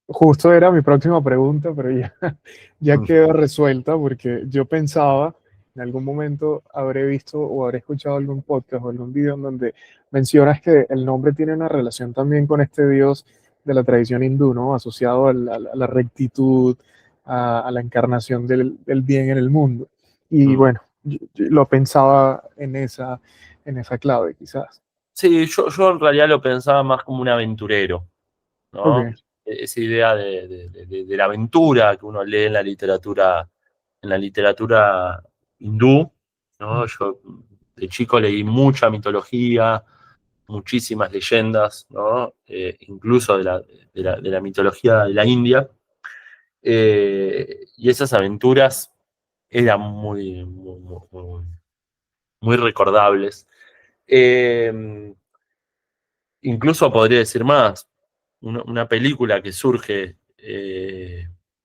Justo era mi próxima pregunta, pero ya, ya Mm, quedó resuelta porque yo pensaba, en algún momento habré visto o habré escuchado algún podcast o algún video en donde mencionas que el nombre tiene una relación también con este dios de la tradición hindú, ¿no? Asociado a la rectitud, a la encarnación del bien en el mundo. Y mm. bueno, yo lo pensaba en esa clave, quizás. Sí, yo en realidad lo pensaba más como un aventurero, Ok. ¿no? Esa idea de la aventura que uno lee en la literatura hindú, ¿no? Mm. Yo de chico leí mucha mitología, muchísimas leyendas, ¿no? Incluso de la mitología de la India. Y esas aventuras eran muy recordables. Eh, Incluso podría decir más, una película que surge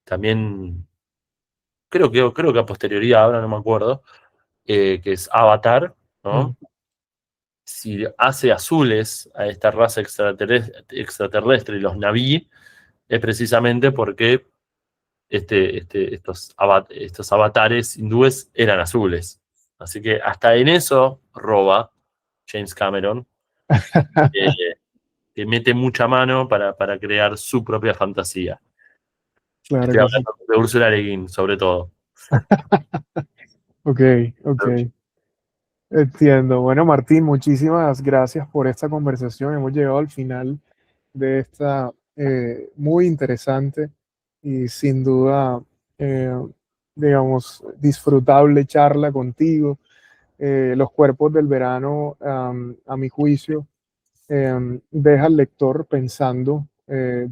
también, creo que a posterioridad, ahora no me acuerdo, que es Avatar, Mm. ¿no? Si hace azules a esta raza extraterrestre y los Na'vi, es precisamente porque estos avatares hindúes eran azules. Así que hasta en eso roba James Cameron, eh, que mete mucha mano para crear su propia fantasía. Claro Estoy que sí. hablando de Ursula Le Guin, sobre todo. Ok, ok. Entiendo. Bueno, Martín, muchísimas gracias por esta conversación. Hemos llegado al final de esta muy interesante y sin duda, eh, digamos, disfrutable charla contigo. Los cuerpos del verano, a mi juicio, deja al lector pensando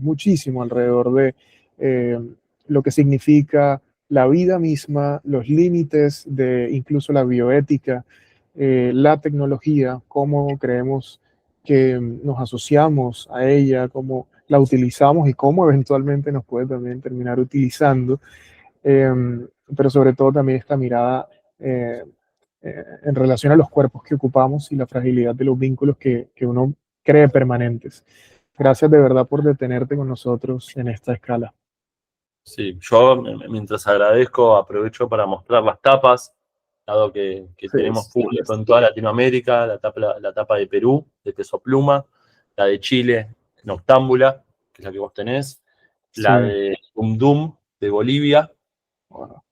muchísimo alrededor de eh, lo que significa la vida misma, los límites de incluso la bioética, la tecnología, cómo creemos que nos asociamos a ella, cómo la utilizamos y cómo eventualmente nos puede también terminar utilizando, pero sobre todo también esta mirada eh, en relación a los cuerpos que ocupamos y la fragilidad de los vínculos que uno cree permanentes. Gracias de verdad por detenerte con nosotros en esta escala. Sí, yo mientras agradezco, aprovecho para mostrar las tapas, dado que Sí, tenemos sí, público en toda Latinoamérica, la tapa de Perú, de Peso Pluma, la de Chile, Noctámbula, que es la que vos tenés, sí, la de Dum Dum, de Bolivia, wow,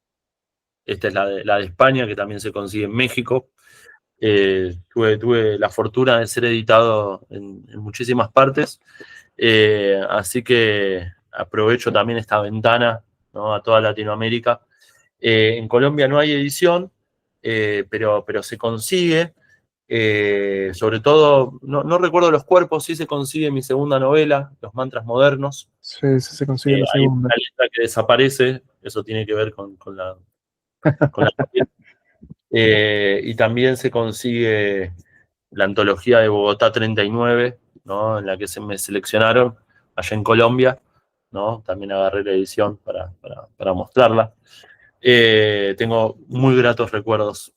esta es la de España, que también se consigue en México. Tuve la fortuna de ser editado en muchísimas partes, así que aprovecho también esta ventana, ¿no?, a toda Latinoamérica. En Colombia no hay edición, pero se consigue. Sobre todo, no recuerdo los cuerpos, sí se consigue mi segunda novela, Los Mantras Modernos. sí, sí se consigue la Hay segunda. una letra que desaparece, eso tiene que ver con la novela. Y también se consigue la antología de Bogotá 39, ¿no?, en la que se me seleccionaron allá en Colombia, ¿no? También agarré la edición para mostrarla. Tengo muy gratos recuerdos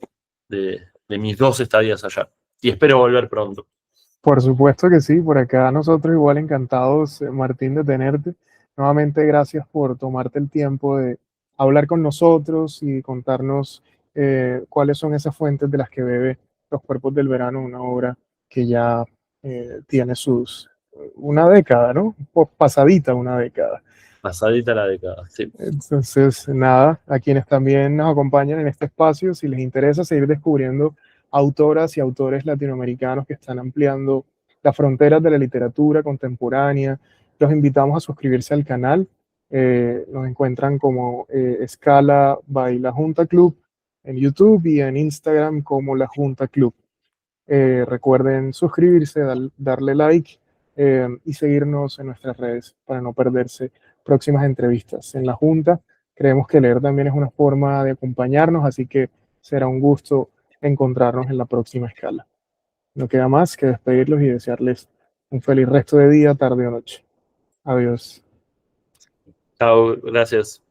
de mis dos estadías allá y espero volver pronto. Por supuesto que sí, por acá nosotros igual encantados, Martín, de tenerte. Nuevamente, gracias por tomarte el tiempo de hablar con nosotros y contarnos cuáles son esas fuentes de las que bebe Los Cuerpos del Verano, una obra que ya tiene una década, ¿no? Pasadita una década. Pasadita la década, sí. Entonces, nada, a quienes también nos acompañan en este espacio, si les interesa seguir descubriendo autoras y autores latinoamericanos que están ampliando las fronteras de la literatura contemporánea, los invitamos a suscribirse al canal. Nos encuentran como Escala by La Junta Club en YouTube y en Instagram como La Junta Club. Recuerden suscribirse, darle like y seguirnos en nuestras redes para no perderse próximas entrevistas. En la Junta creemos que leer también es una forma de acompañarnos, así que será un gusto encontrarnos en la próxima escala. No queda más que despedirlos y desearles un feliz resto de día, tarde o noche. Adiós. Chao, gracias.